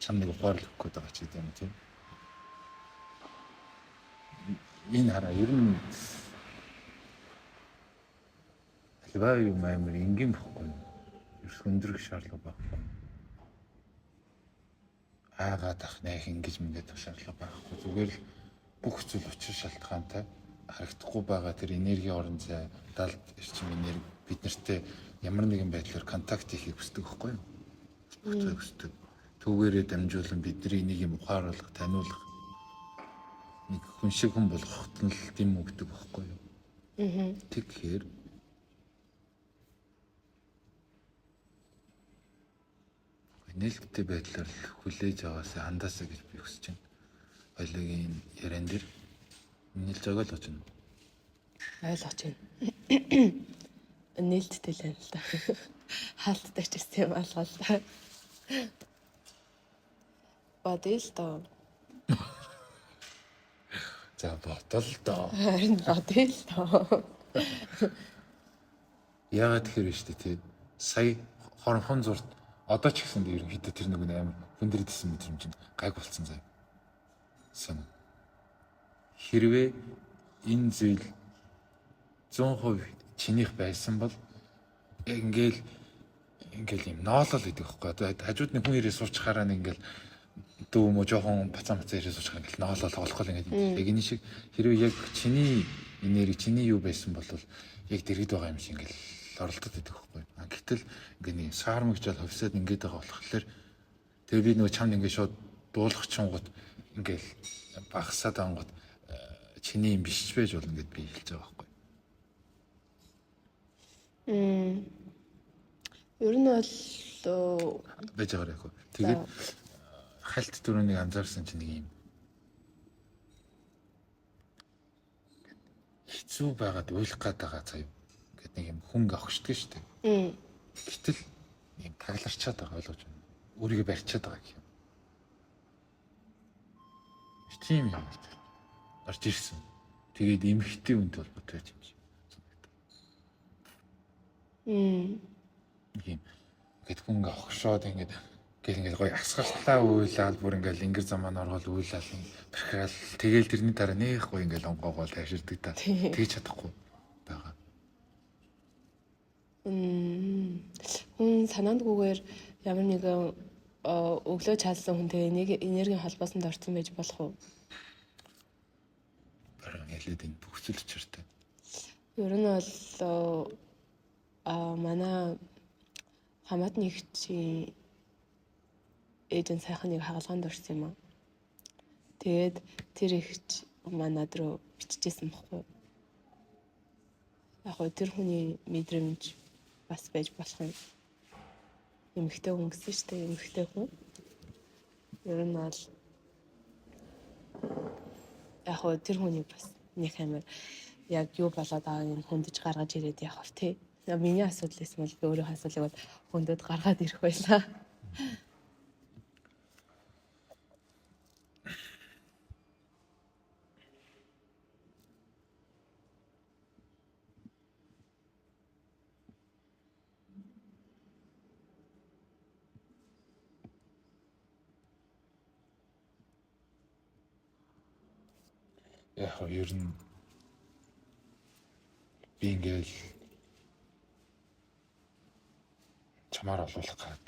чам нэг ухаарлах гээд байгаа ч гэдэг юм тийм. Энэ хараа ер нь альва юм амар энгийн бохгүй. Ерс өндрөх шаардлага байхгүй. Аагаад ах нэх ингэж мингээд шаардлага байхгүй. Зүгээр л бүх зүйл учир шалтгаантай харагдахгүй байгаа тэр энерги орон зай, далд эрчим энерги бид нартэй ямар нэгэн байдлаар контакт хийхийг хүсдэг байхгүй юу? Бүхцээ хүсдэг. Түүгээрээ дамжуулан бидний энийг юм ухааруулах, таниулах нэг хүн шиг хүн болгоход нь л дэм өгдөг байхгүй юу? Тэгэхээр нээлттэй байдлаар хүлээж аваасаа хандаасаа гэж би хүсэж байна. Хоёулын яриан дээр нийлж байгаа л очно. Ойлгож байна. Нээлттэй л юм л да. Хаалттай ч гэсэн болгоо л да. Бодъё л доо. За бодол доо. Харин бодъё л доо. Яагаад тэгэхээр вэ штэ тий. Сая хоромхон зурт одоо ч гэсэн ерөнхийдөө тэр нэг амар хүндрэдсэн мэдрэмж нь гайг болсон заяа. Сэн. Хэрвээ энэ зүйл 100% чинийх байсан бол ингээл юм ноолол гэдэг байхгүй. Одоо хажууд нэг хүн ирээ суучхаараа нэг ингээл дүү мө жоохон бацаа ирээ суучхаа ингээл ноолол тоглохгүй л ингээд. Яг энэ шиг хэрвээ яг чиний энерги чиний юу байсан бол яг дэргэд байгаа юм шиг ингээл оролдоод байдаг байхгүй. Гэтэл ингээ нэг саармагчаал хувьсаад ингээд байгаа болохоор тэгээ би нөгөө чамд ингээ шууд дуулах чонгот ингээл багсаад ангууд чиний юм биш ч байж болно гэд би хэлж байгаа байхгүй. Ер нь бол байж байгаа яг. Тэгээд хальт дөрөвнийг анзаарсан чинь нэг юм хэцүү байгаад уйлах гээд байгаа цаа. Гэт нэг юм хөнгө авахчдаг шүү дээ. Гэтэл юм тагларчаад байгаа ойлгож байна. Өөрийгөө барьчаад байгаа гэх юм. Тийм юм. Орж ирсэн. Тэгээд эмхтэй үнд толботой байж юм шиг. Тийм. Гэт хөнгө авахшоод ингээд гоё асгалтлаа уйлаад бүр ингээд ингэр замаар оргол уйлаад бэрхэл тэгээл тэрний дараа нэх гоё ингээд онгоогоо тайширдаг та. Тэгж чадахгүй байгаа. Хүн санаандгүйгээр ямар нэгэн өглөө чаалсан хүнтэй энергийн холбоосонд орсон байж болох уу? Баруун ялээд энэ бүх зүйл учиртай. Ер нь бол манай хамаатны ихчийн эйжен сайхан нэг хаалганд орсон юм аа. Тэгээд тэр ихч манад руу бичижсэн байхгүй. Яг тэр хүний мэдрэмж бас байж болох юм. Эмэгтэй хүн гэсэн шүү дээ, эмэгтэй хүн. Ер нь бол яг тэр хүний бас нэг амар яг юу болоод байгааг нь хүндэж гаргаж ирээд явах тий. Миний асуудал эсвэл би өөрийнхөө асуудлыг бол хүндэд гаргаад ирэх байлаа. Яг ер нь би ингээл чамаар олуулах гад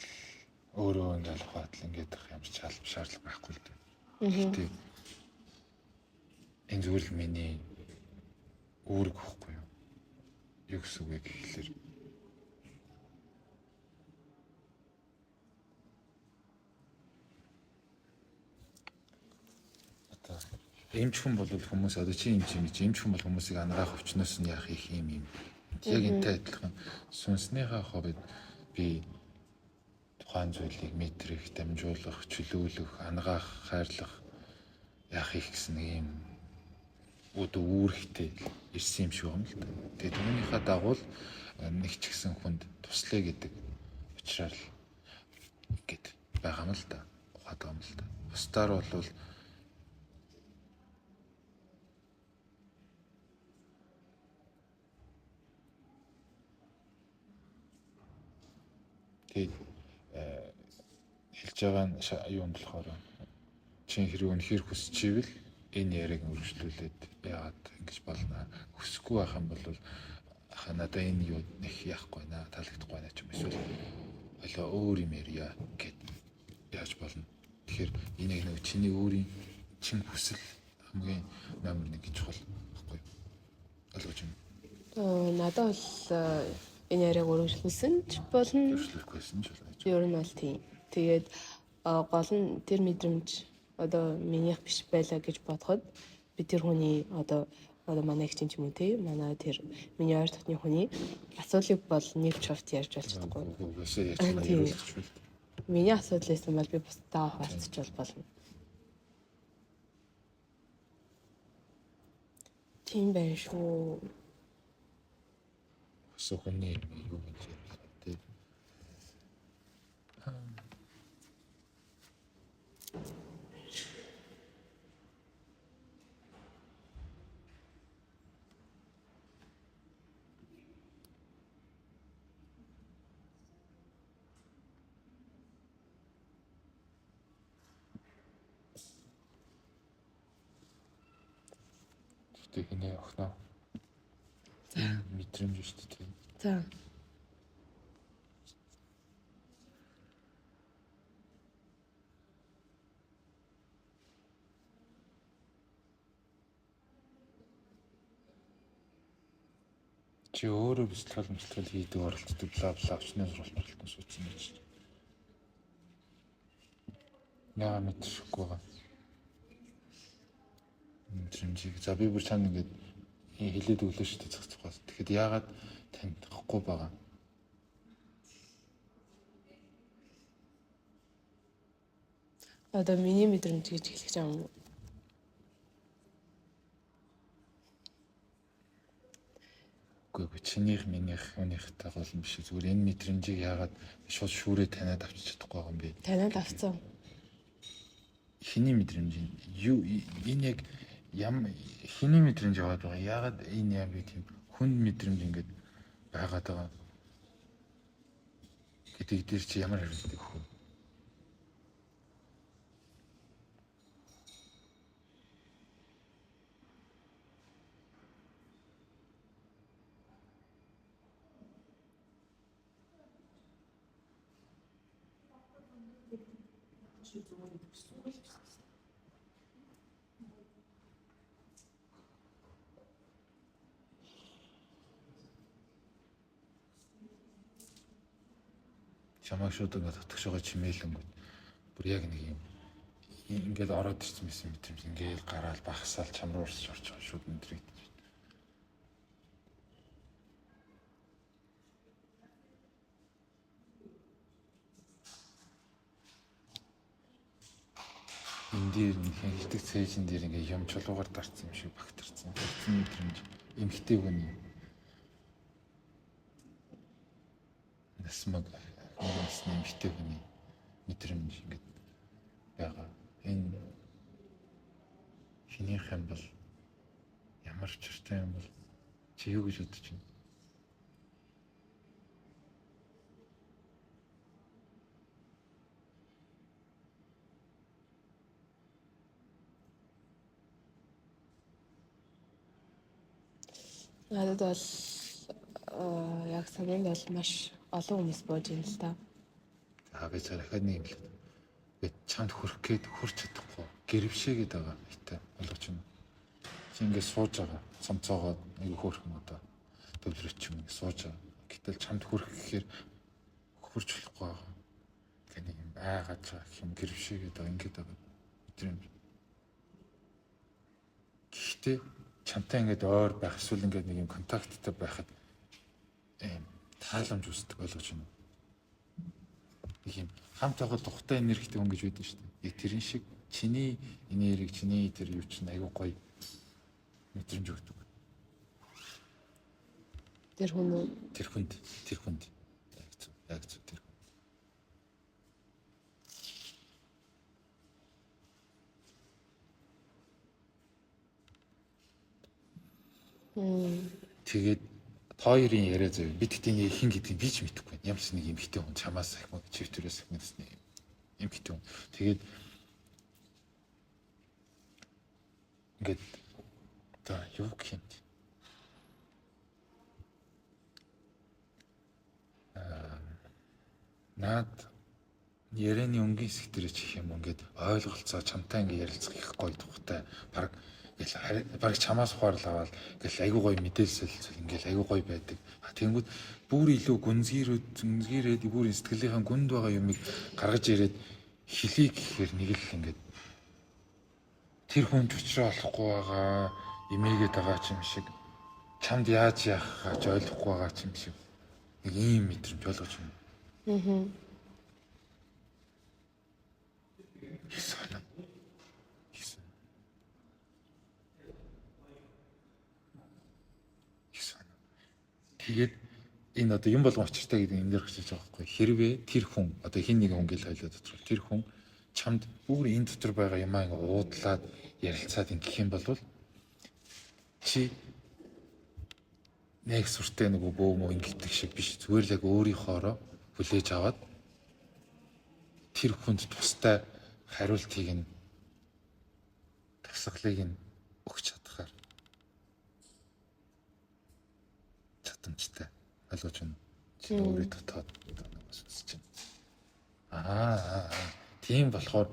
өөрөө ингээл ухаатал ингээд байх юм шаардлага байхгүй л дээ. Гэхдээ энэ зүйл миний үүрэг гэхгүй юу? Юу гэсэн үг вэ гэхэлэр одоо эмч хүн бол хүмүүс одоо чи эмч хүн бол хүмүүсийг ангаах өвчнөөс нь яах их юм. Яг энтэй адилхан сүнснийхээ хувьд би тухайн зүйлийг мэдрэх, дамжуулах, чөлөөлөх, ангаах, хайрлах яах их гэсэн юм үүрэгтэй ирсэн юм шиг юм л да. Тэгээд түүнийхээ дагуу нэг ч гэсэн хүнд туслая гэдэг учраас ингээд байгаа юм л да. Ухаад байгаа юм л да. Бусдаар бол тэгээд хэлж байгаа нь юунд болохоор чин хэрэг үнэхээр хүсчихвэл энэ яриг үргэлжлүүлээд яагаад ингэж болно. Хүсэхгүй байх юм бол надаа энэ юу нэг яахгүй наа, таалагдахгүй наа ч юм эсвэл алаа өөр юм ярья гэд яаж болно. Тэгэхээр энийг нэг чиний өөрийн чин хүсэл хамгийн номер 1 гэж чухал байхгүй юу? Ойлгож байна. Надад бол энэ яриаг өргөжлүүлсэн ч болно. Өргөжлөхгүйсэн ч болно. Ер нь бол тийм. Тэгээд гол нь тэр мэдрэмж одоо минийх биш байлаа гэж бодоход би тэр хүний одоо манай их чинь ч юм уу те манай тэр миний ойр дотны хүний асуудлыг бол нэг шовт ярьж болж чадахгүй. Үгүйсээ яаж ярьж миний асуудал байсан бол би бусдаа хуваалцчих болно. Тийм байх шүү. Сохны юу гэж ярьлаа те. Тэгнэ охноо. Мэдрэмж шүү дээ. За. Чи өөрөө бэлтгэл хийдэг оролцдог бла бла очны сургалтын суудсан байж. Яа мэдрэхгүй байгаа. Мэдрэмжийг за би бүр чам ингээд хэлээд өглөө шүү дээ цогцохоос. Тэгэхэд яагаад танд тахгүй байгаа? Одоо миний мэдрэмж гэж хэлэх юм. Үгүй минийх өнийхтэй гол юм биш. Зүгээр энэ мэдрэмжийг яагаад шууд шүүрээ таниад авчиж чадахгүй байгаа юм бэ? Таниад авцсан. Хиний мэдрэмж юу энэ яг хиний мэдрэмж яваад байгаа. Яагаад энэ яг тийм хүнд мэдрэмж ингэж байгаад байгаа гэдэг дээр чи ямар хариулт өгөх вэ? Чамайг шууд ингээд татгаш байгаа чимээлэнгүүд бүр яг нэг юм ингээд ороод ирсэн байсан мэдрэмж ингээд гараал багсаал чам руу урсч орж байгаа шууд мэдрэгдэж байна. Энэ дээр хэнхдэг цээжин дээр ингээд юм чулуугаар дарцсан юм шиг багтарсан. Багтсан мэдрэмж эмхтэй хүний насмаг эмхтэй хүний мэдрэмж ингээд байгаа. Энэ хинийх юм бол ямар ч чиртэй юм бол чи юу гэж бодож байна? Надад бол яг санаанд бол маш олон хүмүүс бууж юм л та. За би цаахад нэг юм л. Гэт чамд хүрх гээд хүрч чадахгүй. Гэрвшээгээд байгаа хитэ болгож байна. Чи ингээд сууж байгаа. Цомцоогоод нэг хөөрхөн одоо төвлөрч юм сууж байгаа. Гэтэл чамд хүрх гэхээр хүрч болохгүй байгаа. Гэний юм байгаад байгаа юм гэрвшээгээд байгаа ингээд байгаа. Өдрийн. Гэхдээ чамтай ингээд ойр байх эсвэл ингээд нэг юм контакттай байхад тааламж үүсдэг болгож байна. Нэг юм хамт байгаа тухтай энергитэй хүн гэж байдаг шүү дээ. Яг тэрэн шиг чиний энерги, чиний тэр юу чинь аюу гоё мэдрэмж өгдөг. Тэр хүн тэр хүнд яг зөв тэр. Тэгээд хоёрын яриа зөв бид гэдгийг хин гэдгийг би ч мэдэхгүй байна. Ямар ч нэг юм хитэн хүн чамаас ахмаг чивтэрээс ахмагс нэг эмхтэй хүн. Тэгээд ингээд одоо юу гэх юм. Наад ярианы өнгийн хэсэг дээр чих юм ингээд ойлголцоо чамтай ингээд ярилцах их гоё тухтай. Бараг чамаас ухаар л аваад ингээл айгуу гоё мэдээлэл ингээл айгуу гоё байдаг. Тэнгүүд бүр илүү гүнзгийрээд бүр сэтгэлийнхаа гүнд байгаа юмыг гаргаж ирээд хэлий гэхээр нэг л ингээд тэр хүн чучраа олохгүй байгаа эмээгээд байгаа ч юм шиг чамд яаж яах гэж ойлгохгүй байгаа ч юм шиг нэг ийм мэдрэмж ойлгож байна. Ясана. Тэгээд энэ одоо юм болгон очиртай гэдэг юм дээр хэвчэж байгаа байхгүй. Хэрвээ тэр хүн одоо хин нэг хүн гэл хойлоо дотор тэр хүн чамд бүр энэ дотор байгаа юмаа ингээ уудлаад ярилцаад ингэх юм бол чи нэг сүртэй нэг бөө мөө ингэдэг шиг биш. Зүгээр л яг өөрийнхоороо хүлээж аваад тэр хүнд тустай хариултыг нь тасгалыг нь өгч чадхаар чадамжтай ойлгож байна. Чи өөрөө дотоод сонсож байна. Тийм болохоор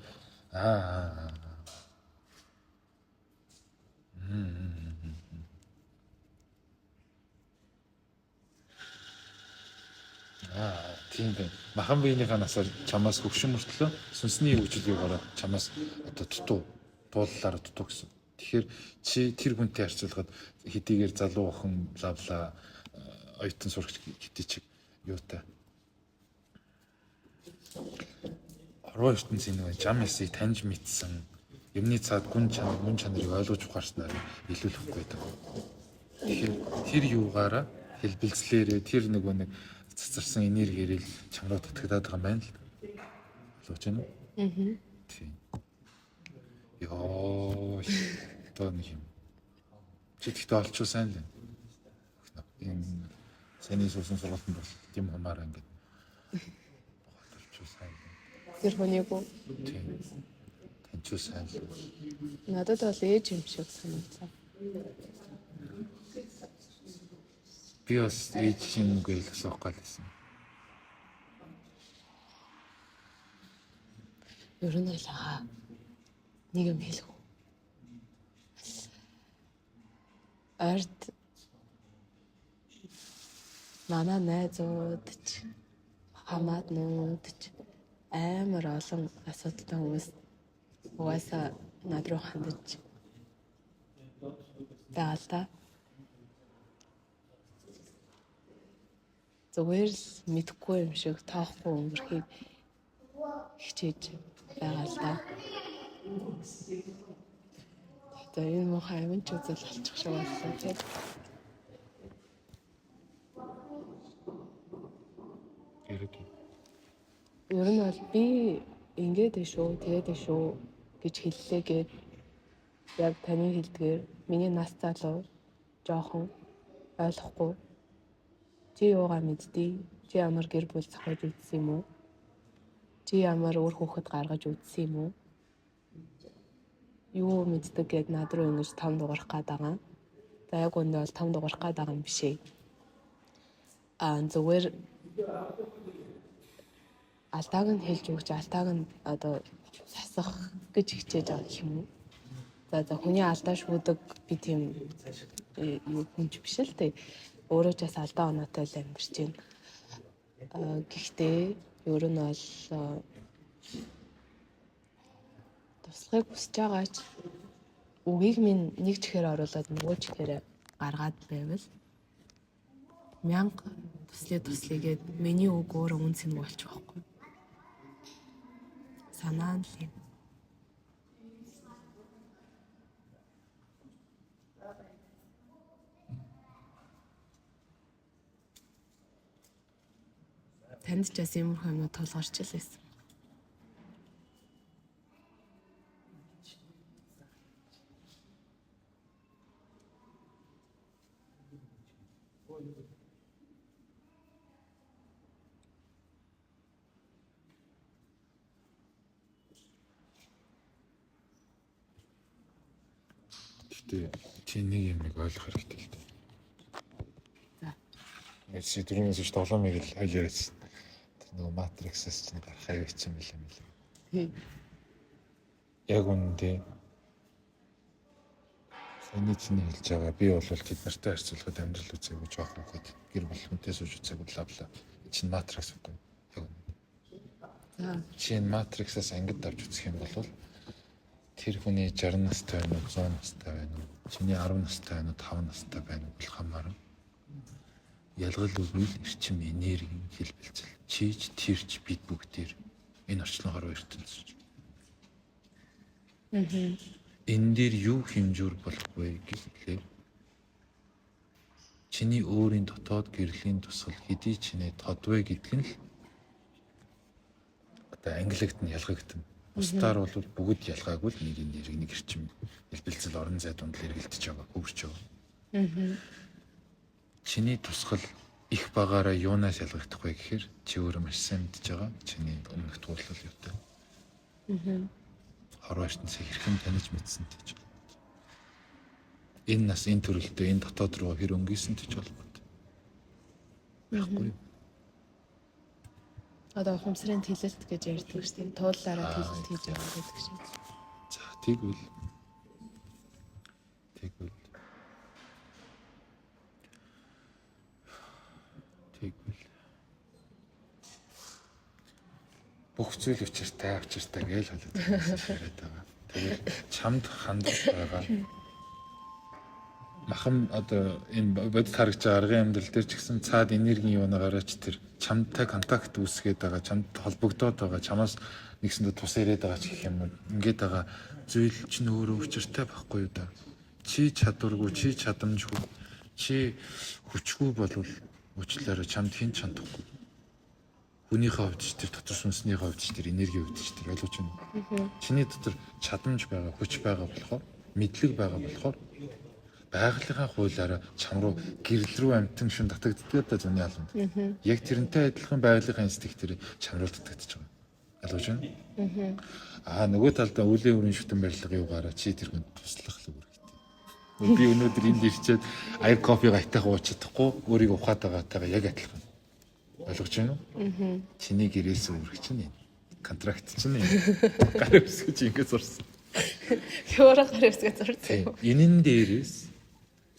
тийм байна. Махан биенийхээ насаар чамаас хөвшин мөртлөө сүнсний хөгжлийг ороод чамаас одоо дууллаар дутуу гэсэн. Тэгэхээр чи тэр хүнтэй харьцуулахад хэдийгээр залуу охин лавла оюутан сурагч гэдэг чиг юутай. Ороо ертөнцийн нэг жам ясыг таньж мэдсэн юмны цаад гүн чанарыг ойлгож ухаарснаар илүүлэхгүй байдаг. Тэгэхээр тэр юугаараа хэлбэлцлээрээ тэр нэг цацарсан энергиэр л чамраа татагдаад байгаа юм байна л. Ойлгож байна уу? Тийм. Ёо. Одоо нэг юм. Чи тэгтээ олчуу сайн л. Энэ саний суусан сургалтанд бол тийм хамаараа ингээд. Олчуу сайн. Тэр хүнийг үү? Тийм. Таньчуу сайн л. Надад бол ээж юм шиг санагдсан. Би бас ээж юм гээл асуух галсэн. Ер нь л нэг юм хэлэх үү. Ард манай найзууд ч хамаатнууд ч амар олон асуудалтай хүмүүс угаасаа над руу хандаж байгаа л та. Зүгээр л мэдхгүй юм шиг тоохгүй өнгөрхийг хичээж байгаа л та. Одоо энэ мохоо амин ч үзэл болчих шиг болсон тийм. Ер нь бол би ингээд шүү, тэгээд шүү гэж хэллээгээд яг таны хэлдгээр миний нас залуу жоохон ойлгохгүй. Чи юугаа мэддэг? Чи ямар гэр бүл зохиож үзсэн юм уу? Чи ямар өөр хүүхэд гаргаж үзсэн юм уу? Юу мэддэг гэд над руу ингэж том дуурах гээд байгаа. За яг үндэ бол том дуурах гээд байгаа юм биш ээ. Зүгээр алдааг нь хэлж өгч алдааг нь одоо засах гэж хичээж байгаа юм уу? За хүний алдаа шүүдэг би тийм хүнч биш л дээ. Өөрөө ч бас алдаа оноотой л амьдарч байна. Гэхдээ ер нь бол туслахыг хүсэж байгаа ч үгийг минь нэг чихээр оруулаад нөгөө чихээр гаргаад байвал 1000 туслыгээд миний үг өөрөө үнц нь болчих واخгүй. Санаа нь л юм. Танд ч бас иймэрхүү юмнууд тулгарч л байсан. Гэхдээ тийм нэг юм ойлгох хэрэгтэй л дээ. За. Эцэг дөрөвөөс ч 7-ыг л хайлаач. Тэр нөгөө матриксаас ч гарах аяг чинь билээ мэлээ. Тийм. Яг үнэндээ саний чиний хэлж байгаа би бол тэд нартай харьцуулахад амьдрал үзээгүй жоох хөхөд гэр бүл хүнтэй сууж үзээгүй лавла. Чин матрикс үгүй. Яг үнэ. За. Чин матриксаас ангид авч үзэх юм бол тэр хүний 60 настай байна уу 100 настай байна уу чиний 10 настай байна уу 5 настай байна уу болох хамааран ялгал үгүй эрчим энергийн хэлбэлцэл чийж тэрч бид бүгдээр энэ орчлон хорвоо ертөнцөж энэ дээр юу хэмжүүр болох вэ гэхлээр чиний өөрийн дотоод гэрлийн тусгал хэдий чинээ тодвэ гэдэг нь л одоо англигт нь ялгагдана. Бусдаар бол бүгд ялгаагүй л нэг нэрийг нэг эрчим хэлбэлцэл орон зай дунд л эргэлдэж байгаа, хөвөрч байгаа. Чиний тусгал их багаараа юунаас ялгагдах вэ гэхээр чи өөрөө маш сайн мэдж байгаа. Чиний өмнөх туурлал юутай. Хорвоочтнээс хэрхэн таних мэдсэн гэж. Энэ нас энэ төрөлтөө энэ дотоод руу хэр өнгөсөн гэж холбоотой. Байхгүй. Одоо ухамсарын тэлэлт гэж ярьдаг шүү дээ. Туулаараа тэлэлт хийж байгаа гэдэг шиг. За тэгвэл бүх зүйл учиртай гэж хэлээд байгаа. Тэгээд чамд хандах байгаа. Махан одоо энэ бодит харагч аргын амьдрал дээр ч гэсэн цаад энергийн юунаагаарч тэр чамтай контакт үүсгээд байгаа, чамд холбогдоод байгаа, чамаас нэгсэндээ тус ирээд байгаа ч гэх юм уу. Ингээд байгаа зүйл чинь өөрөө учиртай байхгүй юу да. Чи чадваргүй, чи чадамжгүй, чи хүчгүй болвол уучлаарай чамд хэн чандахгүй. Хүнийхээ хувьд ч тэр дотор сүнсний хувьд ч тэр энергийн хувьд ч тэр ойлгож байна. Чиний дотор чадамж байгаа, хүч байгаа болохоор, мэдлэг байгаа болохоор байгалийнхаа хуулиараа чам руу гэрэл рүү амтан шин татагддаг да зуны албанд. Яг тэрнтэй адилхан байгалийнхаа инстинкт тэр чам руу татагдчихж байгаа. Ойлгож байна? Нөгөө талдаа үлийн өрийн шүтэн барилга юугаараа чи тэр хүнд туслах л үүрэгтэй. Би өнөөдөр энд ирчээд аяр кофег айтайх ууч чадахгүй өөрийгөө ухаад байгаатайгаа яг адилхан. Ойлгож байна уу? Чиний гэрээс үүрэг чинь энэ. Контракт чинь энэ. Гар өсгөж ингэж зурсан. Хөөөрө гар өсгөж зурсан. Энэн дээрээс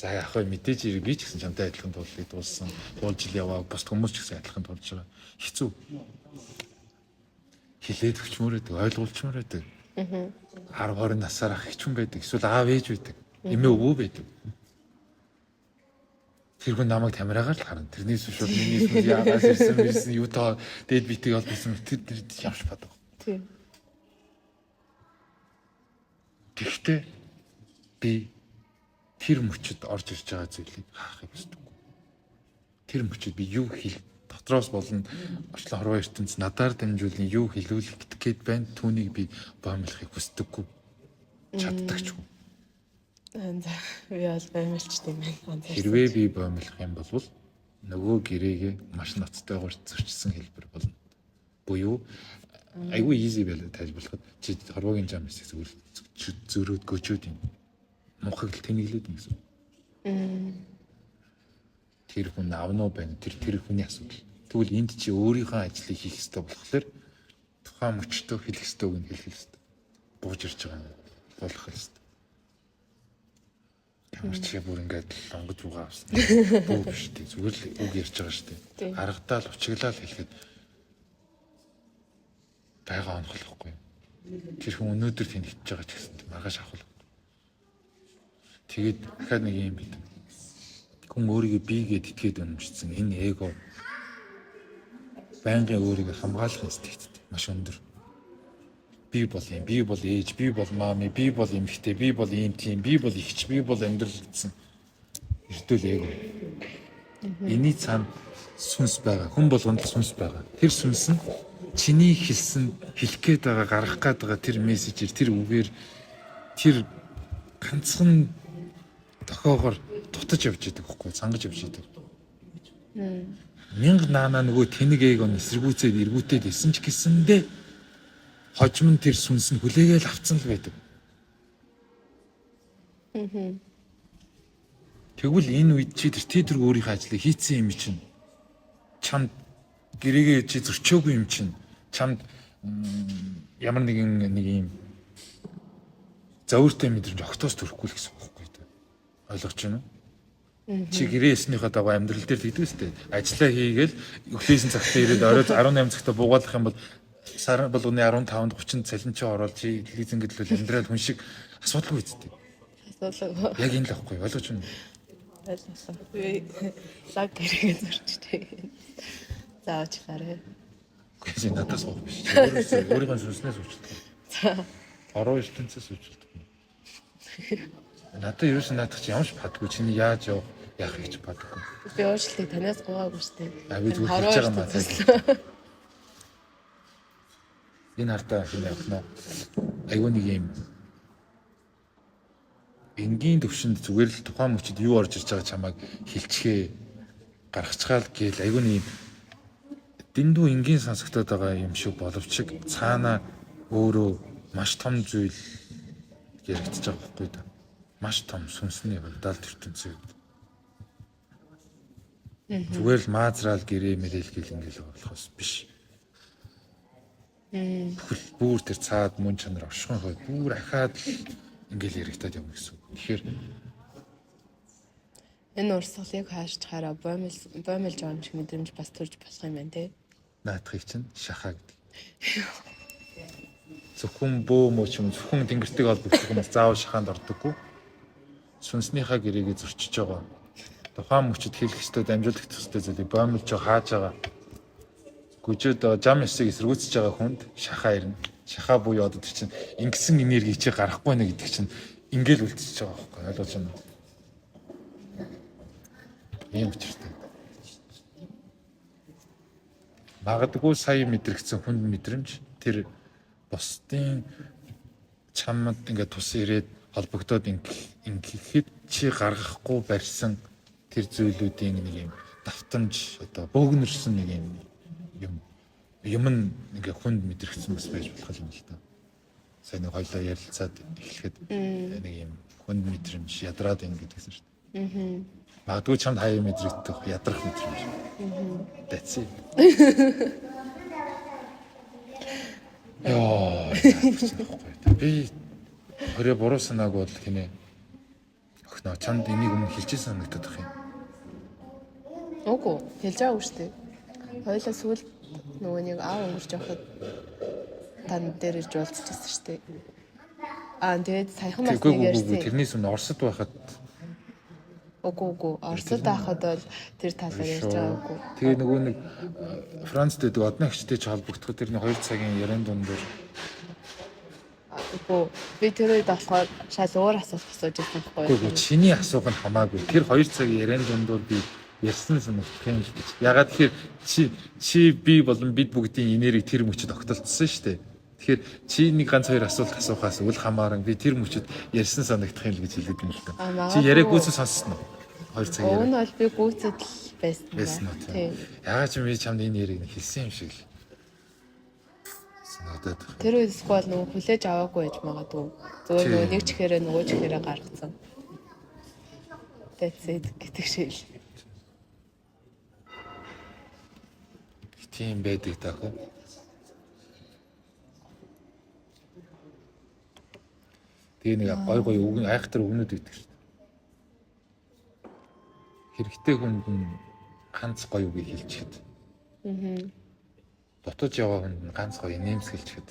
за яг хөө мэдээж би ч гэсэн чамтай адилхан тууллыг дууссан. Туулж ил яваа бус хүмүүс ч гэсэн адилхан туулж байгаа. Хэцүү. Хилээд өчмөр байдаг, ойлгуулчмөр байдаг. 10-20 насаар ах хичүүн байдаг. Эсвэл аав ээж байдаг. Эмээ өвөө байдаг. Тэр хүн намайг тамираагаар л харна. Тэрнээс биш бол миний сүнс яагаас ирсэн юу тоо дээд битгий олдсон тэр явж бадаг. Тийм. Гэхдээ би тэр мөчөд орж ирж байгаа зүйлийг хаахыг хүсдэггүй. Тэр мөчөд би юу хэл дотроос болон орчлон хорвоо ертөнц надаар дамжуулан юу хэлүүлэх гээд байна. Түүнийг би боомлохыг хүсдэггүй. Чаддагчгүй. За би бол баймалч тийм байна. Хэрвээ би боомлох юм бол нөгөө гэрээгээ маш ноцтойгоор зөрчсөн хэлбэр болно. Буюу айгүй easy байлаа тайлбарлахад чи хорвогийн зам хэсэг зөрөөд гөчөөд юм. Мухаг л тэнэглээд юм гэсэн. Тэр хүн авнаа байна. Тэр хүний асуудал. Тэгвэл энд чи өөрийнхөө ажлыг хийх ёстой болохоор тухайн мөчтөө хэлэх ёстойг нь хэлэх ёстой. Бууж ирж байгаа юм болох ёстой. Тамирчаа бүр ингээд онгод руугаа авсан. Бүү биш тий зүгээр л үг ярьж байгаа шүү дээ. Аргадаал учиглал хэлэхэд байгаа онохлохгүй. Тэр хүн өнөөдөр тэнэгтэж байгаа ч гэсэн маргааш авах. Тэгээд дахиад нэг юм бид. Хүн өөрийгөө бигээд итгээд өнөмжсөн энэ эго байнгын өөрийгөө хамгаалах инстинкттэй маш өндөр. Би бол юм, би бол ээж, би бол маами, би бол эмэгтэй, би бол ийм тийм, би бол ихч, би бол амьдрал гэсэн эрдэл эго. Эний цаана сүнс байгаа. Хүн болгонд сүнс байгаа. Тэр сүнс нь чиний хэлсэн хэлэх гээд байгаа, гаргах гээд байгаа тэр мессежээр, тэр үгээр тэр ганцхан тохоогоор тутаж явж идэг хөхгүй, цангаж явж идэг. Мянга наанаа нөгөө тэнэг эгон эсэргүүцээд эргүүтээд исэн ч гэсэндээ хожим нь тэр сүнс нь хүлээгээл авцсан л байдаг. Тэгвэл энэ үед чи тэр өөрийнхөө ажлыг хийцэн юм чинь чамд гэрээгээ чи зөрчөөгүй юм чинь чамд ямар нэг юм зовиртой мэдрэмж огтоос төрөхгүй л гэсэн үг байхгүй юу? Ойлгож байна уу? Чи гэрээснийхээ дагуу амьдрал дээр тэгдэг үстэй. Ажлаа хийгээл өглөөсөн цагтаа ирээд орой 18 цагтаа буугаалах юм бол сар болгоны 15-нд 30 цалин чи ороод чи лизингэд л амьдрал хүн шиг асуудалгүй үстэй. Асуулаа. Яг энэ л байхгүй юу? Ойлгож байна уу? Ойлгосон. Лаг гэрээгээ зурчтэй. Заавч хараа. Гэхдээ надаас гоо биш. Өөрийнхөө сүнснээс уучлалт. За. Ороо ертөнцөөс уучлалт. Надад ерөөс наадах чи ямарч падгүй чиний яаж яах гэж падгүй. Би уучлалыг танаас гуйгаагүй штэ. Би зүгээр хэлж байгаа маа. Энэ хартаа хин явахна. Айгүй нэг юм энгийн төвшөнд зүгээр л тухайн мөчөд юу орж ирж байгаа чамайг хилчгээ гаргацгаал гээл айгүй нэг дэндүү энгийн сонсогдоод байгаа юм шиг боловч цаана өөрөө маш том зүйл яригдчих байгаа байхгүй да. Маш том сүнсний хурдал ертөнцийн. Зүгээр л маазраал гэрээ мэрэл гэл ингээл болохоос биш. Бүр тэр цаад мөн чанар овшхон хой бүр ахаад ингээл яригдаад явна гэсэн. Тэгэхээр энэ урсгалыг хаашчаараа боомлж байгаа юм шиг мэдрэмж бас төрж болох юм байна те. наадахыг чинь шахаа гэдэг. Зөвхөн бөө мөч юм зөвхөн тэнгэртэйг холбогдох юм заавал шахаанд ордоггүй. Сүнснийхаа гэрээгээ зөрчиж байгаа. Тухайн мөчөд хэлэх ёстой, дамжуулах ёстой зүйлийг боомлж хааж байгаа. Гүжид жам ёсыг эсэргүүцэж байгаа хүнд шахаа ирнэ. Шахаа буюу одоо тэр чинь ингэсэн энерги чи гарахгүй нэ гэдэг чинь ингээл үлдчихэж байгаа байхгүй ойлгож байна уу? Ийм учиртай. Магадгүй сая мэдрэгдсэн хүнд мэдрэмж тэр бусдын чамд ингээд тус ирээд холбогдоод ингээд чи гаргахгүй барьсан тэр зүйлүүдийн нэг юм давтамж одоо бөөгнөрсөн нэг юм ингээ хүнд мэдрэгдсэн бас байж болох юм л та. Сайн нэг хоёлоо ярилцаад эхлэхэд нэг юм хүнд мэдрэмж ядраад ин гэдгсэн шүү дээ. Магадгүй чамд хаяа мэдрэгдэх ядрах мэдрэмж. That's it. Би өөрөө буруу санааг бол тийм ээ. Охноо чамд энийг өмнө хэлчихсэн санагдаад байх юм. Үгүй хэлж байгаагүй шүү дээ. Хоёлаа сүүл нөгөө нэг аав өнгөрч явахад тань дээр ирж уулзчихсан шүү дээ. Тэгээд саяхан бас нэг ярьсан. Тэрнээс өмнө Оросд байхад Үгүй Оросд байхад бол тэр талаар ярьж байгаагүй. Тэгээ нөгөө нэг Францд байдаг одны агчтай ч холбогдоход тэрний 2 цагийн яран дундор Үгүй би тэр үед болохоор шал өөр асуулт асууж байсан байхгүй юу? Үгүй чиний асуух нь хамаагүй. Тэр 2 цагийн яран дундор би ярьсан санагдах юм л гэж. Ягаад тэгэхээр чи би болон бид бүгдийн энерги тэр мөчөд огтолцсон шүү дээ. Тэгэхээр чи нэг ганц хоёр асуулт асуухаас үл хамааран би тэр мөчөд ярьсан санагдах юм л гэж хэлээд юм л да. Чи яриаг гүйцэд сонссон уу? 2 цаг яриа. Уун бол би гүйцэд л байсан. Тийм. Ягаад ч би чамд энэ яриг хэлсэн юм шиг л. Санагдаад. Тэр үед сквал нөгөө хүлээж аваагүй байж магадгүй. Зөвхөн нөгөө нэг чихээрээ нөгөө чихээрээ гаргацсан. That's it гэдэг шиг л. Тийм байдаг даа хөө. Тэгээ нэг гой үг айхтар өгнөд өгдөг шүү дээ. Хэрэгтэй хүнд нь ганц гоё үгийг хэлчихэд. Дутаж яваа хүнд нь ганц гоё нэмсгэлчихэд.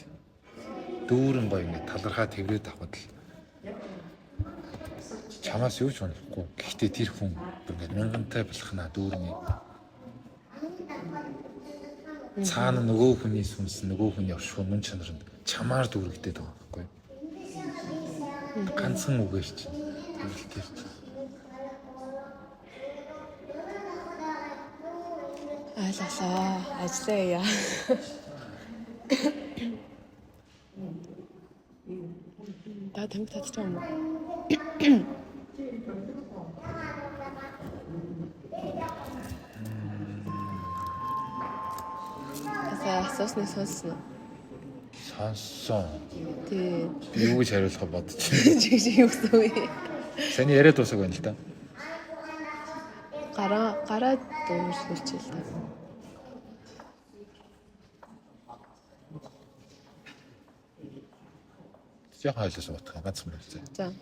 Дүүрэн гоё ингэ талархаа тэврээд авахд л чамаас юу ч унахгүй. Гэхдээ тэр хүн ингэ мянгантай болохна дүүрний. Цаана нөгөө хүний сүнс, нөгөө хүний оршихуй мөн чанарнд чамаар дүүрэгдээд байгаа байхгүй. Ганцхан үгээр чинь. Тэр чинь. Айлалаа, ажиллаа яа. Та тэмэг татчих юм уу? Асуусныг сонссон уу? Сонссон. Тий. Юу гэж хариулах бодож Чи юу гэсэн вэ? Саний яриад дуусах байна л да. Гараад дөрвөлжил та. Яг хойлоос утга ганцхан байна. За.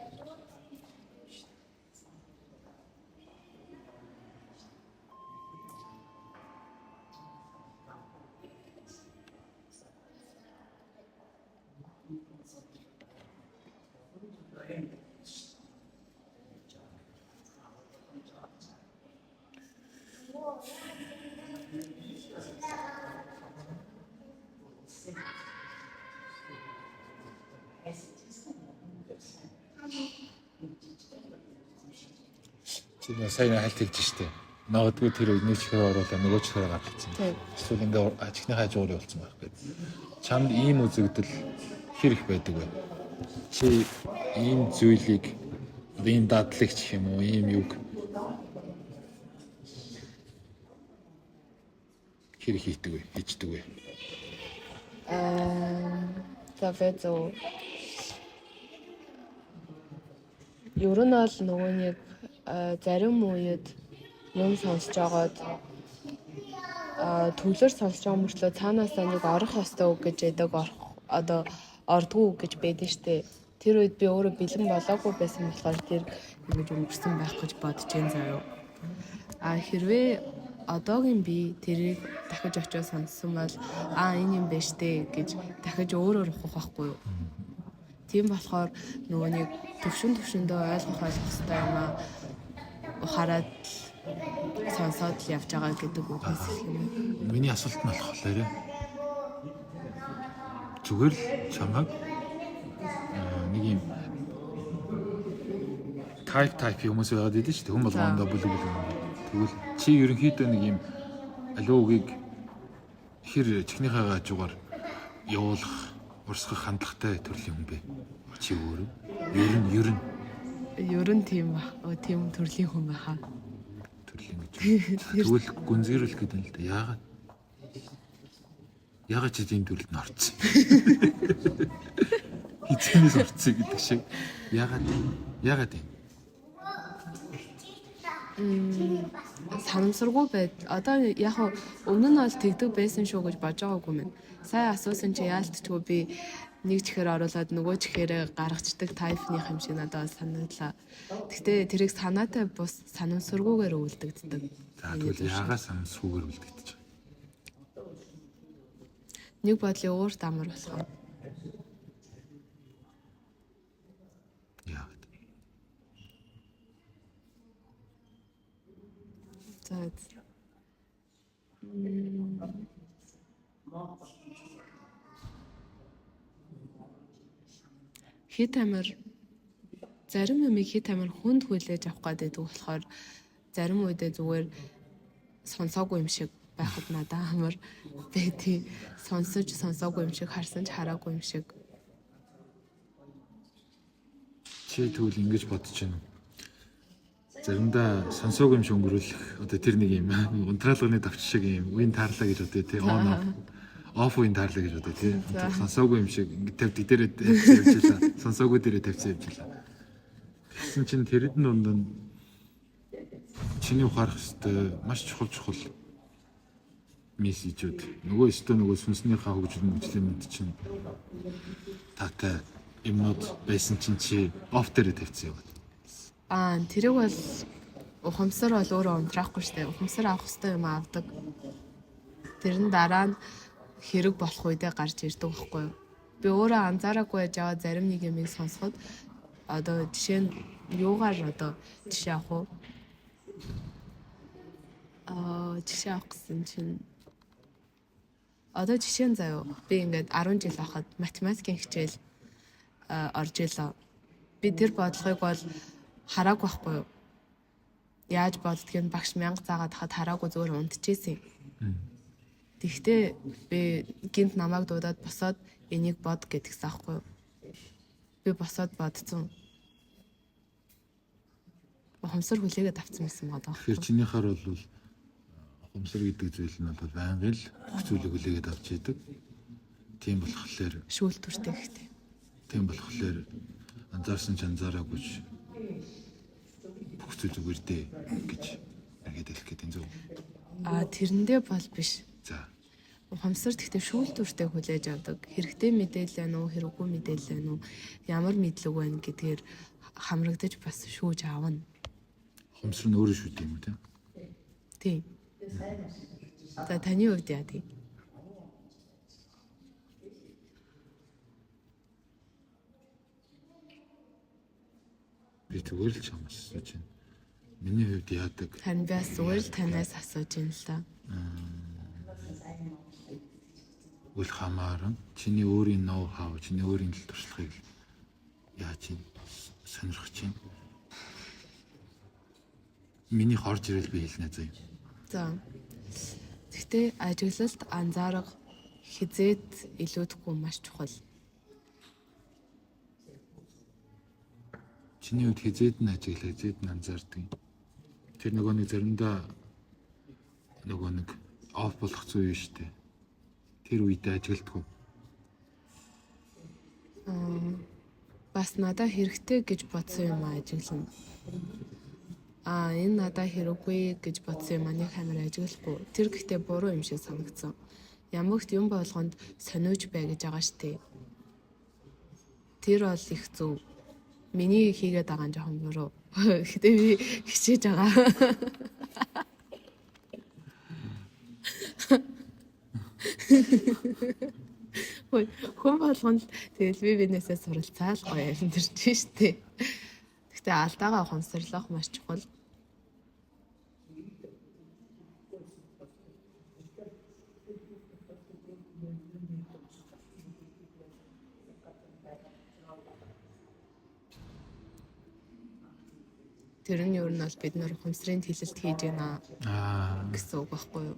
Чи сайн хальт хэлж штэ. Магадгүй тэр үед нэг чихээр оруулаа нөгөө чихээр гаргацсан. Эсвэл ингээ ажихны хажуугаар явуулсан байх гээд. Чамд ийм үзэгдэл хэр их байдаг вэ? Чи ийм зүйлийг ийм дадлагч юм уу, ийм юг хэр их хийдэг вэ? Хийждэг вэ? За бэзүү. Ер нь бол нөгөө нэг зарим үед юм сонсож байгаад төвлөр сонсож байгаа мөртлөө цаанаасаа нэг орох ёстой үг гэж яадаг одоо ордгоо үг гэж байдаг штэ. Тэр үед би өөрөө бэлэн болоогүй байсан болохоор тэр ингэж өнгөрсөн байх гэж бодож байна заяа. Хэрвээ одоогийн би тэрийг дахиж очиж сонссон бол энэ юм байна штэ гэж дахиж өөрөөр ухах байхгүй юу? Тийм болохоор нөгөө нэг төвшөндөө ойлгох хэрэгтэй юм аа. Хараад сонсоод явж байгаа гэдэг үгнээс хэлэх юм. Миний асуулт нь болохоор зүгээр л чамайг нэг юм type хүмүүс байгаад идэв шүү дээ. Хүн болгондоо бүлэг. Тэгвэл чи ерөнхийдөө нэг юм алуугийг хэр чихнийхээ хажуугаар явуулах, урсгах хандлагатай төрлийн хүн бэ? Чи өөрөө Ер нь тийм ба. Тийм төрлийн хүн байхаа. Төрлийн гэж. Тэгвэл гүнзгийрэл гэдэг нь л да. Яагаад чи тийм төрөлд нь орсон? Хизээс орсон гэдэг шиг. Яагаад юм? Санамсаргүй байд. Одоо яг өмнө нь бол тэгдэг байсан шүү гэж бодож байгаагүй мэн. Сайн асуусан чи яалтчгүй би нэг чихээр оруулаад нөгөө чихээрээ гаргацдаг тайпных юм шиг надад санагдлаа. Гэхдээ тэрийг санаатай бус санамсаргүйгээр үлдэгддэг. За тэгвэл яагаад санамсаргүйгээр үлдэгдэж байгаа? Нэг бодлын уурт амар болох. Яагаад? За. Хит амар зарим юмыг хит амар хүнд хүлээж авах гэдэг болохоор зарим үедээ зүгээр сонсоогүй юм шиг байхад надад амар бэти сонсоогүй юм шиг харсан ч хараагүй юм шиг. Чи тэгвэл ингэж бодож байна. Заримдаа сонсоогүй юм шиг өнгөрүүлэх одоо тэр нэг юм унтраалганы давч шиг юм үн таарлаа гэж бодъё тий on off үн таарлаа гэж бодъё тий сонсоогүй юм шиг ингэ тавьдаг дээрээ тавьсан явж байлаа сонсоогүй дээрээ тавьсан явж байлаа гэсэн чинь тэрд нь дунд чиний ухаарах хэвээр маш чухал мессежүүд нөгөө сүнснийхаа хөгжлийн мэд чинь таатай юмнууд байсан чинь чи off дээрээ тавьсан яваад. Тэрэг бол ухамсар бол өөрөө унтраахгүй штэ. Ухамсар авах хэрэгтэй юм авдаг. Тэрэн дараа нь хэрэг болох үедээ гарч ирдэг байхгүй юу? Би өөрөө анзаараагүй байж байгаа зарим нэг юмыг сонсоход одоо жишээ нь юугаар одоо жишээ авах уу? Жишээ авах гэсэн чинь одоо жишээ нь заяа би ингээд 10 жил байхад математикийн хичээл орж илаа. Би тэр бодлогыг бол хараагүй байхгүй юу? Яаж боддгийг багш мянга заагаад хахад хараагүй зүгээр унтчихсэн. Тэгтээ би гинт намайг дуудаад босоод энийг бод гэдгсэн аахгүй юу? Би босоод бодсон. Ухамсар хүлээгээд авсан байсан байгаа. Тэгэхээр чинийхаар бол ухамсар гэдэг зүйл нь бол байнгын л бүх зүйлийг хүлээгээд авч идэг. Тийм болохоор шүүлтүртэй гэхдээ. Тийм болохоор анзаарсан ч анзаараагүй зүй зүгээр дээ гэж эргээд хэлэх гэдэг зөв. Тэрэндээ бол биш. За. Ухамсар гэхдээ шүүлтүүртэй хүлээж авдаг. Хэрэгтэй мэдээлэл байна уу, хэрэггүй мэдээлэл байна уу, ямар мэдлэг байна гэдгээр хамрагдаж бас шүүж аавна. Ухамсар нь өөрөө шүүдэг юм уу те? Тийм. За таны хувьд яа тий? Би зүгээр л чамаас асууж байна. Миний хувьд яадаг? Харин би бас зүгээр л танаас асууж байна л да. Үл хамааран чиний өөрийн ноу хау, чиний өөрийн л туршлагыг яаж юм сонирхож чинь. Миний хорж ирэл би хэлнэ зөө. За. Гэхдээ ажиглалт анзаарах хизээд илүүдэхгүй маш чухал. Чиний хувьд хизээд нь ажиглах, хизээд нь анзаардаг. Тэр нөгөө нэг заримдаа нөгөө нэг оф болох зүйл шүү дээ. Тэр үедээ ажигладаг. Бас надад хэрэгтэй гэж бодсон юм ажиглана. Энэ надад хэрэггүй гэж бодсон юм нэг хамаар ажиглахгүй. Тэр гэхдээ буруу юм шиг санагдсан. Ямагт юм болгонд сониуж бай гэж байгаа штэ. Тэр бол их зөв. Миний хийгээд байгаа нь жоохон буруу. Гэтэ би хичээж байгаа. Хүн болгонд тэгэл би бинээсээ суралцаал гоё амьдэрч штэ. Гэтэ алдаагаа ухамсарлах маш чухал. Тэр нь юу нь бол бид нар ухамсарын хилэлт хийж байна гэсэн үг байхгүй юу?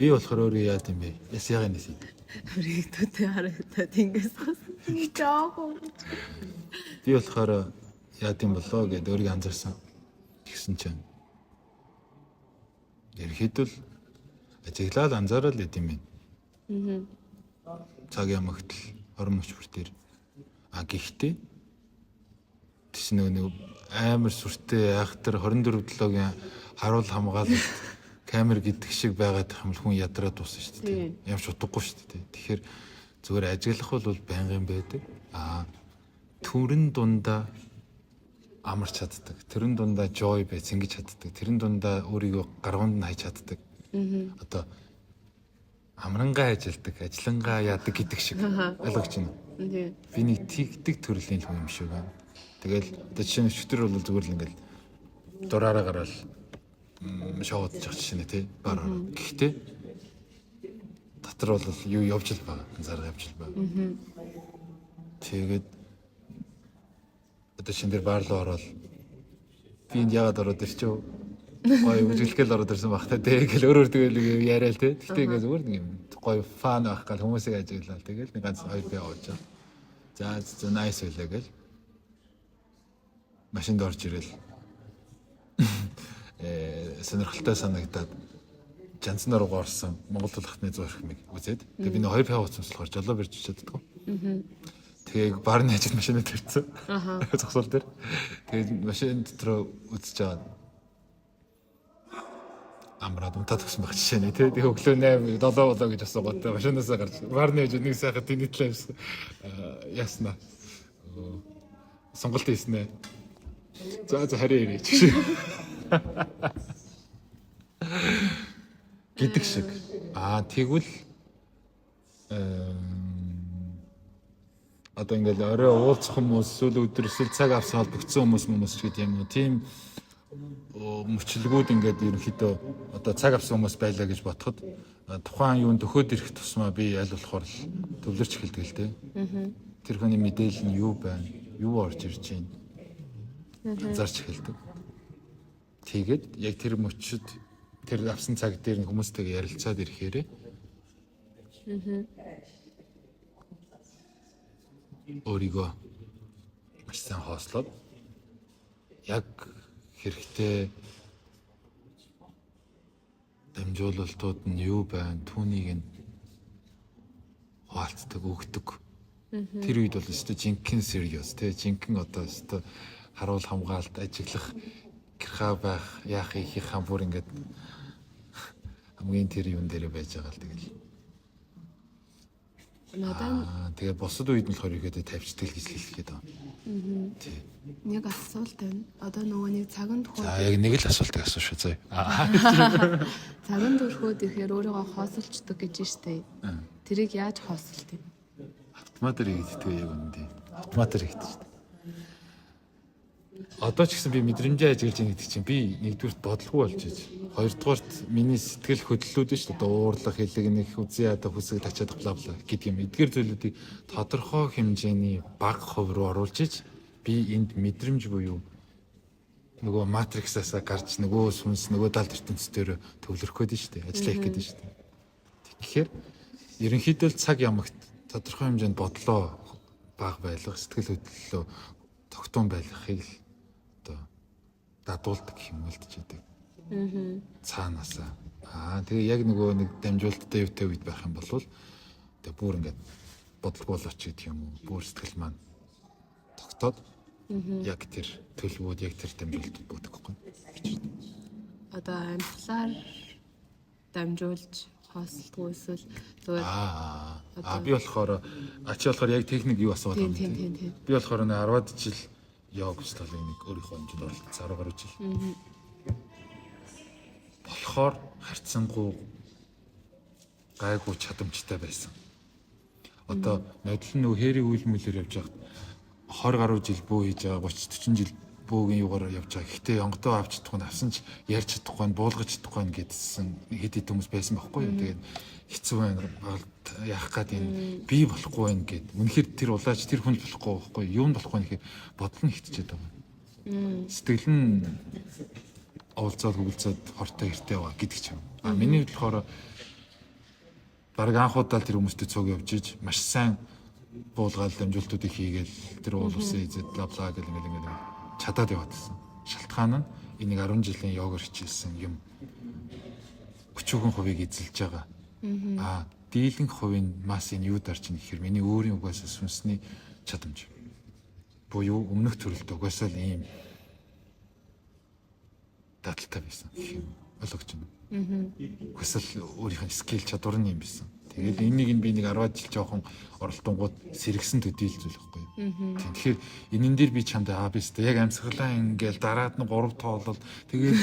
Би болохоор өөрөө яад юм бэ? Ясяга нэсэ. Өргөдөлтэй харагдаад ингээс жаахан. Би болохоор яад юм болоо гэд өөрийгөө анзаарсан. Тэгсэн чинь ерөөхдөө ажиглал анзаарал гэд юм байна. Цагийн магтл 20 мөч бүртээр гэхдээ тийш нэг амар сүртэй айхтар 24 7-гийн харуул хамгаалалт камер гэдэг шиг байгаад юм л хүн ядраад дуусна шүү дээ. Ямч утгагүй шүү дээ. Тэгэхээр зүгээр ажиглах бол байнгын байдаг. Төрөн дундаа амарч чаддаг. Тэрэн дундаа joy бай цэнгэж чаддаг. Тэрэн дундаа өөрийгөө гаргуунд нь хайж чаддаг. Одоо амрангаа ажилладаг, ажиллангаа яадаг гэдэг шиг ойлгож байна. Би нэг тэгдэг төрлийн хүн юм шиг байна. Тэгэл одоо жишээ нь өчтөр бол зүгээр л ингээл дураараа гараад шоуд жах жишээ тий бараа. Гэхдээ дотор бол юу явж л байгаа. Анзаараа явж л байгаа. Тэгээд одоо шин дээр баар руу ороод би энд яагаад ороод ирчихв? Гоё үжилгээл ороод ирсэн баг та тий гэл өөр тэгэл яриа л тий. Гэхдээ ингээ зүгээр нэг юм гоё фан байх гал хүмүүсийг ажиглал тэгэл нэг ганц хоёр би явуулж байгаа. За nice үлээ гэл машинд орж ирэл сонирхолтой санагдаад жанцны руу орсон Монгол улхтны зурхмыг үзээд тэгээ би нэг хоёр пяа уцсболохоор жолоо бирж чаддаг. Тэгээ баарны ажил машинад тавьчихсан. Зогсоол дээр. Тэгээ машин дотор үзэж байгаа. Амраад унтаад өгсөн байх жишээ нэ тэгээ өглөө 8 7 болоо гэж асуугаад машинаасаа гарч баарны ажил нэг сайхан тэний талаас яснаа. Сонголт хийснэ. За харин ирээ чи. Гэдэг шиг. Тэгвэл одоо ингээл орой уулзах хүмүүс эсвэл өдөр эсвэл цаг авсан холбогдсон хүмүүс ч гэдэг юм уу. Тийм мөчлгүүд ингээд ерөнхийдөө одоо цаг авсан хүмүүс байлаа гэж бодоход тухайн юунд төхөөд ирэх тусмаа би аль болохоор л төвлөрч эхэлдэг л дээ. Тэр хүний мэдээлэл нь юу байна? Юу орж ирж байна? Зарч эхэлдэг. Тэгээд яг тэр мөчөд тэр авсан цаг дээр хүмүүстэйгээ ярилцаад ирэхээр өөрийгөө маш сайн хоослоод яг хэрэгтэй дамжуулалтууд нь юу байна? Түүнийг нь хаалцдаг, өгдөг. Тэр үед бол өстой жинхэнэ serious те жинхэнэ одоо өстой харуул хамгаалалт ажиглах гэрхаа байх яах их хамбур ингээд хамгийн тэр юун дээр байж байгаа л тэгэл. Надад тэгээ бусад үед нь болохоор ихэд тавьчихдаг гэж хэлэх гээд байна. Тий. нэг асуулт байна. Одоо нөгөө нэг цаган За төхөөд яг нэг л асуултыг асууш заяа. цаган төрхөөд ихээр өөрийгөө хоосолчдөг гэж штэ. Тэрийг яаж хоосолт юм? Автоматар хийгддэг яг үнэндээ. Автоматар хийгдэж шүү дээ. Одоо ч гэсэн би мэдрэмжээ ажиглаж байгаа гэдэг чинь би нэгдүгürt бодлого болж иж. Хоёрдугаарт миний сэтгэл хөдлөлүүд нь шүү дээ. Уурлах, хэлэгнэх, үзээ ада хүсэл тачаад бла бла гэдэг юм. Эдгээр зүйлүүдийг тодорхой хэмжээний бага хувь руу оруулж иж би энд мэдрэмж буюу нөгөө матриксаас гарч нөгөө сүнс нөгөө далд ертөнцийн төвлөрөх гээд шүү дээ. Ажиллах гээд шүү дээ. Тэгэхээр ерөнхийдөө цаг ямагт тодорхой хэмжээнд бодлоо бага байлгах, сэтгэл хөдлөлөө тогтун байлгахыг л одоо дадуулдаг юм л ч гэдэг. Цаанаасаа. Тэгээ яг нөгөө нэг дамжуулалттай юутай үед байх юм бол тэгээ бүр ингээд бодлого болооч гэдэг юм уу. Бүр сэтгэл маань тогтоод яг тэр төлөвүүд яг тэр дамжуулалт бүгдэх байхгүй. Одоо амьдлаар дамжуулж хоосолтгүй эсвэл зүгээр би болохоор чи болохоор яг техник юу асууад байна. Тийм. Би болохоор нэг 10-аад жил йог столыг нэг өөрийнхөө хэмжээнд оролцсон 10 гаруй жил. Болохоор харьцангуй гайгүй чадамжтай байсан. Одоо нодлон нөгөө хээрийн үйл мүлээр явж байхад 20 гаруй жил бөө хийж байгаа 30 40 жил бөөгийн юугаар явж байгаа. Гэхдээ онгодоо авч чадахгүй нь авсан ч ярьж чадахгүй нь буулгаж чадахгүй нь гэдсэн хэд хэд хүмүүс байсан байхгүй юу. Тэгээд хэцүү байна. Яах гээд энэ би болохгүй байх гэд. Үнэхээр тэр улаач тэр хүн болохгүй байхгүй юу. Юунд болохгүй нэхэ бодлон хитчихэд байгаа. Сэтгэл нь оволцоод хөвөлцөөд хортой хэртэй байгаа гэдэг ч юм. Миний хувьд болохоор бараг анхудаа тэр хүмүүстэй цуг явж иж маш сайн буулгаал дамжуултуудыг хийгээл тэр уул усын эзэд бла бла гэл ингээл чадаад яваадсан. Шалтгаан нь энийг 10 жилийн йогоор хичээлсэн юм 30% эзэлж байгаа. Дийлэнх хувийн массын юу дарж ийн гэхээр миний өөрийн угаасаа сүнсний чадамж. Буюу өмнөх төрөлд угаасаа л ийм дадалтай байсан гэх юм. Ойлгож байна. Угаасаа л өөрийнх нь скил чадвар нь юм байсан. Тэгээд энийг би нэг 10 жил жоохон оролдонгууд сэргсэн төдийлж байхгүй юу. Тэгэхээр энэн дээр би чамд бистэ яг амьсгалаа ингээл дараад нь 3 тоолол тэгээд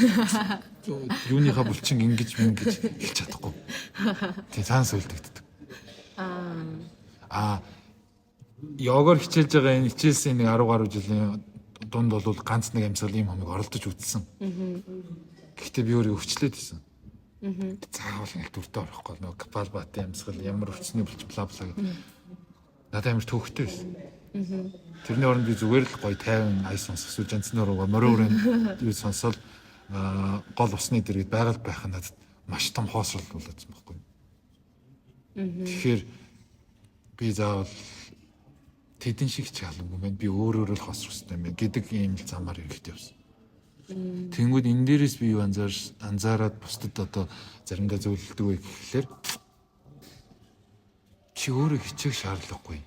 юуныхаа булчин ингэж хэлж чадахгүй. Тэгээд цаанаас үлдэгддэг. Йогоор хичээлж байгаа энэ хичээлсэн нэг 10 гаруй жилийн дунд бол ганц нэг амьсгал ийм хомыг оролдож үзсэн. Гэхдээ би өөрөө өвчлээд байсан. Заавал нэг дүртээ орохгүй нөгөө капал батын амьсгал ямар өвчнөй болч бла бла гэдэг. Надад амар төвхтэй байсан. Тэрний оронд би зүгээр л гоё 50 ай сонсох эсвэл жанцнаар морөөрэн юу сонсоод гол усны дэргэд байгаль байх нь надад маш том хоосрол болоодсан байхгүй. Тэгэхээр би заавал тэдэн шиг ч халуугүй байна. Би өөрөөрөө л хоосрох хэрэгтэй юм байна гэдэг ийм л замаар хэрэгтэй явсан. Тэнгүүд энэ дээрээс би юу анзаараад бусдад одоо заримдаа зөвлөлдөг вэ гэхлээр чи өөрөө хичээх шаардлагагүй.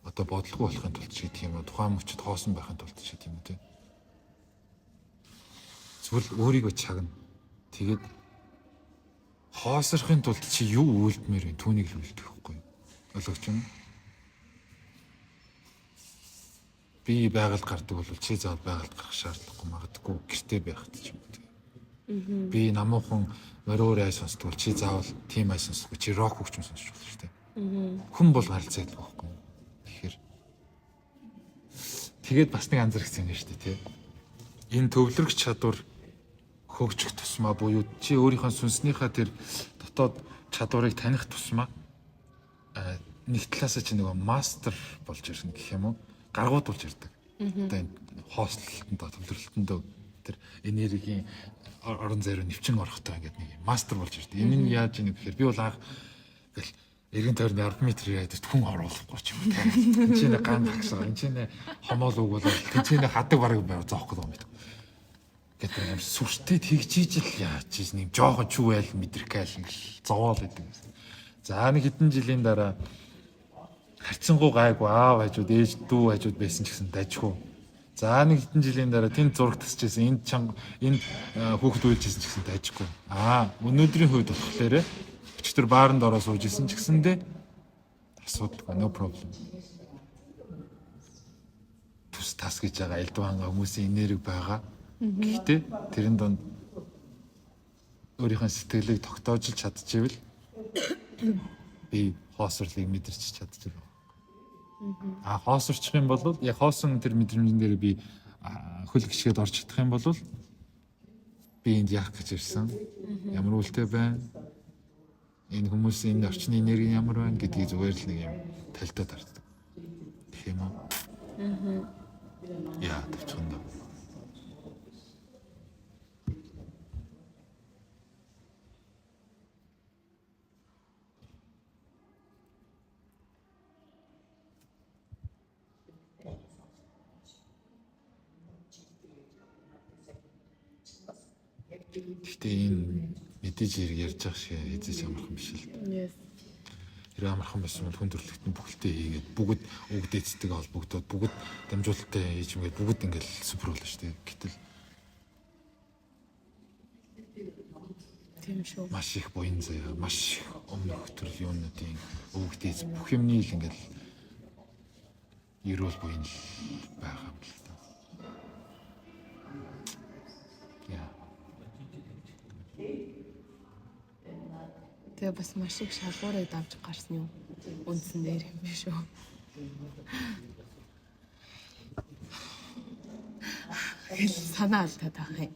Одоо бодлого болохын тулд ч гэдэг юм уу, тухайн мөчөд хоосон байхын тулд ч гэдэг юм уу те. Зүгээр өөрийгөө чагна. Тэгээд хоосрохын тулд чи юу үйлдмээр вэ? Түүнийг л үйлдэх байхгүй. Ойлгож байна уу? Би байгальд гардаг бол чи заавал байгальд гарах шаардлагагүй магадгүй гэртээ байх ч юм уу. Би намуухан мороор ай сонсдог бол чи заавал тийм ай сонсохгүй чи рок хөгжим сонсож болно шүү дээ. Хүн бол харилцаадаг байхгүй. Тэгэхээр тэгээд бас нэг анзаарчихсан юм шүү дээ тий. Энэ төвлөрөх чадвар хөгжих тусмаа буюу чи өөрийнхөө сүнснийхаа тэр дотоод чадварыг таних тусмаа нэг талаасаа чи нөгөө мастер болж ирнэ гэх юм уу? Гаргуудулж ирдэг. Одоо энэ хостлолтонд төвлөрөлтөнд тэр энергийн орон зайруу нэвчин орохтой ингээд нэг мастер болж ирдэг. Энэ нь яаж ийм гэхээр би бол анх ингээл эргэн тойрны 10 м яадаг хүн оруулахгүй ч юм уу. Энд чинь ган багсаа, энд чинь хомоол угуулаад, энд чинь хадаг бараг байв зоохгүй юм байна. Гэдэг юм сүртэй тэгжиж л яаж чи нэг жоохон чүвэл мэдрэх ингээл зовоол идэг. За нэг хэдэн жилийн дараа харьцангуй гайгүй аав хажууд ээж дүү хажууд байсан ч гэсэн дажгүй. За нэг хэдэн жилийн дараа тэнд зураг тасчихсан энд чанга энд хүүхд үйлжсэн ч гэсэн дажгүй. Өнөөдрийн хувьд болохоор өчтөр бааранд ороо сууж исэн ч гэсэндээ асуудаггүй no problem. Тус тас гэж байгаа элдванга хүмүүсийн энерги байгаа. Гэхдээ тэрэн донд өөрийнхөө сэтгэлийг тогтоожил чадчихвэл би хоосрлыг мэдэрч чадчихсан. Хоосорчих юм бол яг хоосон тэр мэдрэмжэн дээр би хөл гიშгэд орж чадах юм бол би энд яах гэж ирсэн. Ямар үлтэй байна? Энэ хүмүүсийн энэ орчны энерги ямар байна гэдгийг зүгээр л нэг юм талтад хардаг. Гэх юм уу? Яа, тавчханд. Гэхдээ энэ мэдээж ярьж байгаа шиг эзэж амархан биш л. Yes. Тэр амархан байсан бол хүн төрлөختний бүхэлдээ хийгээд бүгд өгдөөцтэй холбогдоод бүгд дамжуулалттай хийж ингээд бүгд ингээд супер болно шүү дээ. Гэтэл тийм шүү. Маш их буян заяа, маш их өмнөх төрлийн юмнуудын өгдөөц бүх юмны л ингээд ерөөл буян л байгаа юм л та. Яа. Тэгээ бас маш их шалгуурыг давж гарсан юм. Үндсэн дээр юм биш үү? Хэл санаа алдаад байгаа юм.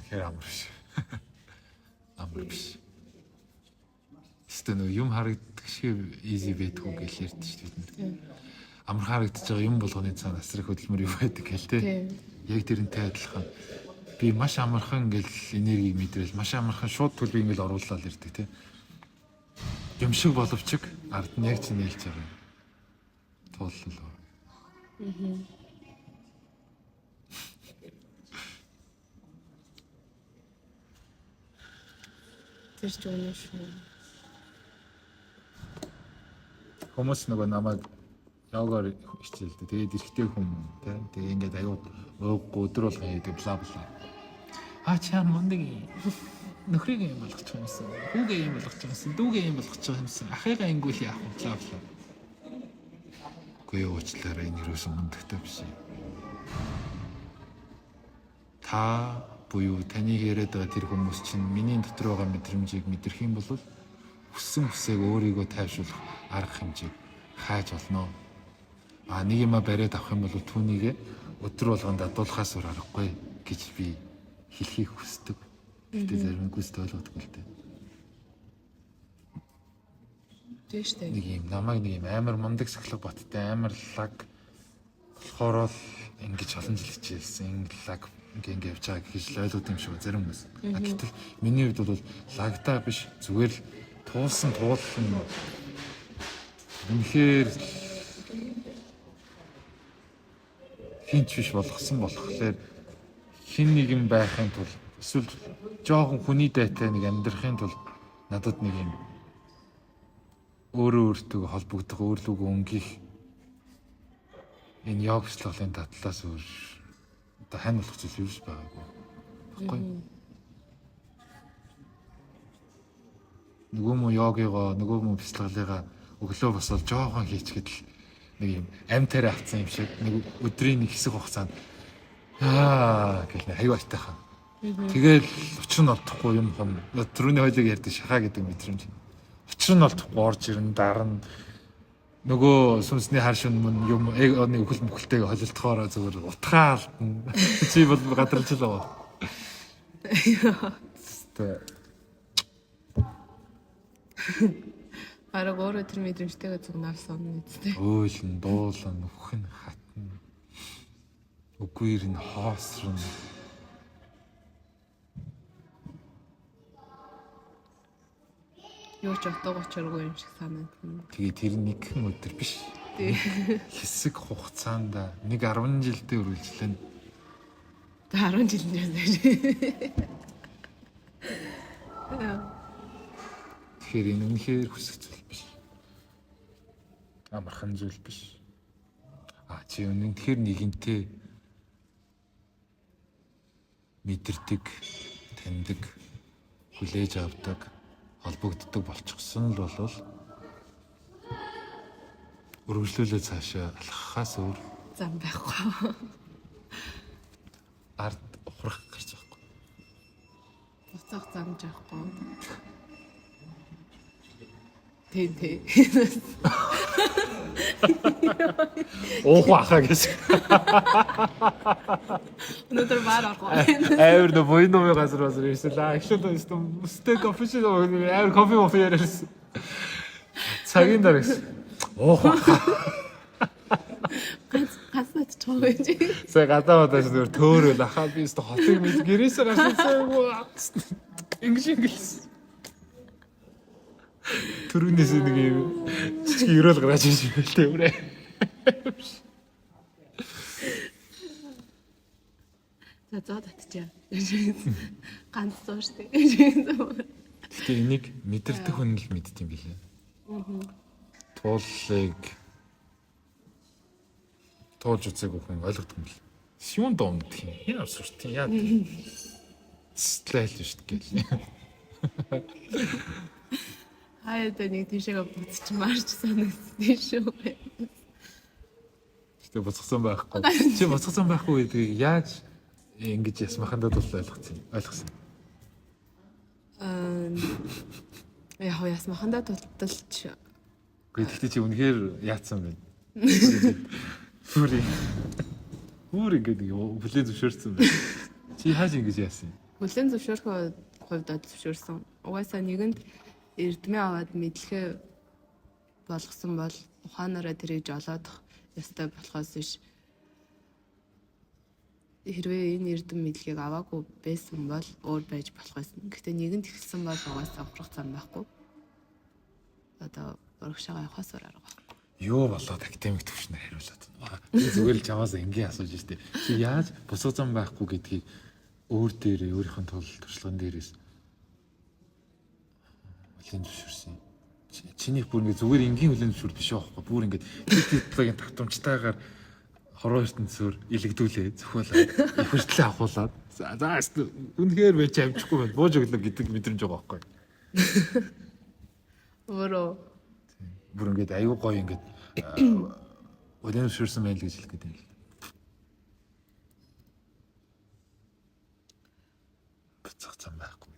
Хэр амар биш. Амар биш. Эсвэл юм харагддаг шиг easy байдгүй гэж ярьдэж шүү дээ. Амар харагдаж байгаа юм болгоны цаана асрах хөдөлмөр юу байдаг гэл те. Яг тэрнтэй адилхан би маш амархан ингээл энергийг мэдрэл маш амархан шууд төлөв ингээл оруулаад ирдэг те. Юм шиг боловч ард нь яг ч нээлж байгаа. Тууллаа. Тэр ч үнэ шүү. Хүмүүс нөгөө намайг йогоор хичээлдэг. Тэгээд эрэгтэй хүн те. Тэгээд ингээд аюул ууггүй өдөр болгон хийдэг бла бла. Чам мундаг юм. Нөхрийг юм болгочих юмсан. Хүүгээ юм болгочих юмсан. Дүүгээ юм болгочих юмсан. Ахыгаа ингүүл яах вэ бла бла. Гүй уучлаарай энэ юусэн мундагтай биш. Та буюу таны яриад байгаа тэр хүмүүс чинь миний дотор байгаа мэдрэмжийг мэдрэх юм бол хүссэн хүсээг өөрийгөө тайвшруулах арга хэмжээг хааж олно. Нэг юма бариад авах юм бол түүнийг өдөр болгонд дадуулахаас өөр аргагүй гэж би хэлхийг хүсдэг. Гэтэ зарим гүйцэд ойлгохгүй л дээ. Тэш тэг. Нэг юм намайг нэг юм амар мундаг сахлах баттай амар лаг болохоор л ингэж олон жил хичээлсэн лаг ингээ явж байгаа гэж л ойлгоод юм шиг зарим хүмүүс. Гэтэл миний хувьд бол лагтаа биш зүгээр л туулсан туулсан үнэхээр хинч биш болгосон болохоор хин нэг юм байхын тулд эсвэл жоохон хүний дайтай нэг амьдрахын тулд надад нэг юм өөрөө өөртөө холбогдох өөрлөгөө өнгөх энэ йогчлалын татлаас өөр одоо хань болох зүйл юус байгаагүй. Баггүй. Нөгөө мө йогиго нөгөө мө бяцлаглыгаа өглөө босоод жоохон хийчгээд л нэг юм амтараа авцсан юм шиг нэг өдрийн нэг хэсэг хугацаанд гэх нэг аюу айтайхан. Тэгэл учир нь олдохгүй юм хам. Түрүүний хойлыг ярьдаг шахаа гэдэг мэдрэмж. Учир нь болтохгүй орж ирэн дарна. Нөгөө сүнсний хар шин мөн юм оны өхөл мөхөлтэйг холилдохоор зүгээр утгаа алдна. Чи бол гадарлаж л байгаа. Тэ. Араа өөрөө тэр мэдрэмжтэйгээ зүгнарсан үстэй. Өөлн, дуулан, өхөн хатна. Үгээр нь хоосрон. Юу ч утгаачлгүй юм шиг санагдана. Тэгээ тэр нэгэн өдөр биш. Тий. Хэсэг хугацаанд 10 жилдээ үргэлжлэн 10 жилээс. тэгэхээр энэ үнэхээр хүсэх зүйл биш. Амархан зүйл биш. Чи үнэхээр нэгэнтэй мэдэрдэг, таньдаг, хүлээж авдаг, холбогддог болчихсон л болвол үргэлжлүүлээ цаашаа алхахаас өөр Зам байхгүй. ард ухрах гарч байхгүй. Буцаах зам жаахгүй. Тий. Уух баха гэж. Өнөөдөр баар орох. Эвэр нөө буйномын газар басар ирсэн. Actually өстэй кофе шоп эвэр кофе яриасан. Цагийн дараа гэсэн. Уух баха. Гацнаад чого гэж. Сая гадаадаас нөр төөрөл ахаа би өстө хотыг мэд гэрээсээ гарсан. Инглиш. Төрүнээс нэг юм жижиг өрөөл гараж ирж байлээ үрээ. За татчихъя. Ганц зоо штэ. Гэтэ энийг мэдэрдэг хүн л мэддэм билээ. Тууллыг туулж үзээгүй хүн ойлгодог юм бэл. Сүүн доомд тийм. Яа сурт яа. Стлэл шүү дээ. Хаяад нэг тийшээгээ буцаж марч санагдсан шүү. Гэтэ буцсан байхгүй. Чи буцсан байхгүй гэдгийг яаж ингэж ясмахандаа тул ойлгосон. Яг ясмахандаа тулталч. Гэхдээ чи үнэхээр яатсан байна. Бүр ингэ бүлээн зөвшөөрсөн байна. Чи хааж ингэж яасан юм? Бүлээн зөвшөөрөхөд хувьд зөвшөөрсөн. Угаасаа нэгэнд эрдмээ аваад мэдлэгээ болгосон бол ухаанаараа тэрийг жолоодох ёстой болохоос биш. Хэрвээ энэ эрдэм мэдлэгийг аваагүй байсан бол өөр байж болох байсан. Гэхдээ нэгэнд ихсэн бол угаасаа ухрах зам байхгүй. Одоо урагшаага явахаас өөр арга байхгүй. Юу болоод академик төвшнөр хариулаад байна. Би зүгээр л чамаас энгийн асууж штэ. Чи яаж босоо зам байхгүй гэдгийг өөр дээрээ өөрийнхөө туршлаган дээрээс хүлэн зөвшөөрсөн. Чиний бүр ингэ зүгээр энгийн хүлэн зөвшөөр биш байхгүй. Бүр ингэ диплогийн тавтамжтайгаар хороо ертөнцөөр илэгдүүлээ, зөвхөлөө их хүртэл авахуулаад. За үнэхээр байж амжихгүй байна. Бууж өглөө гэдэг мэдрэмж байгаа байхгүй. Өөрөө Бүр ингэ аюу гоё ингэ хүлэн зөвшөөрсөн байл гэж хэлэх гэдэг юм. Буцах зам байхгүй.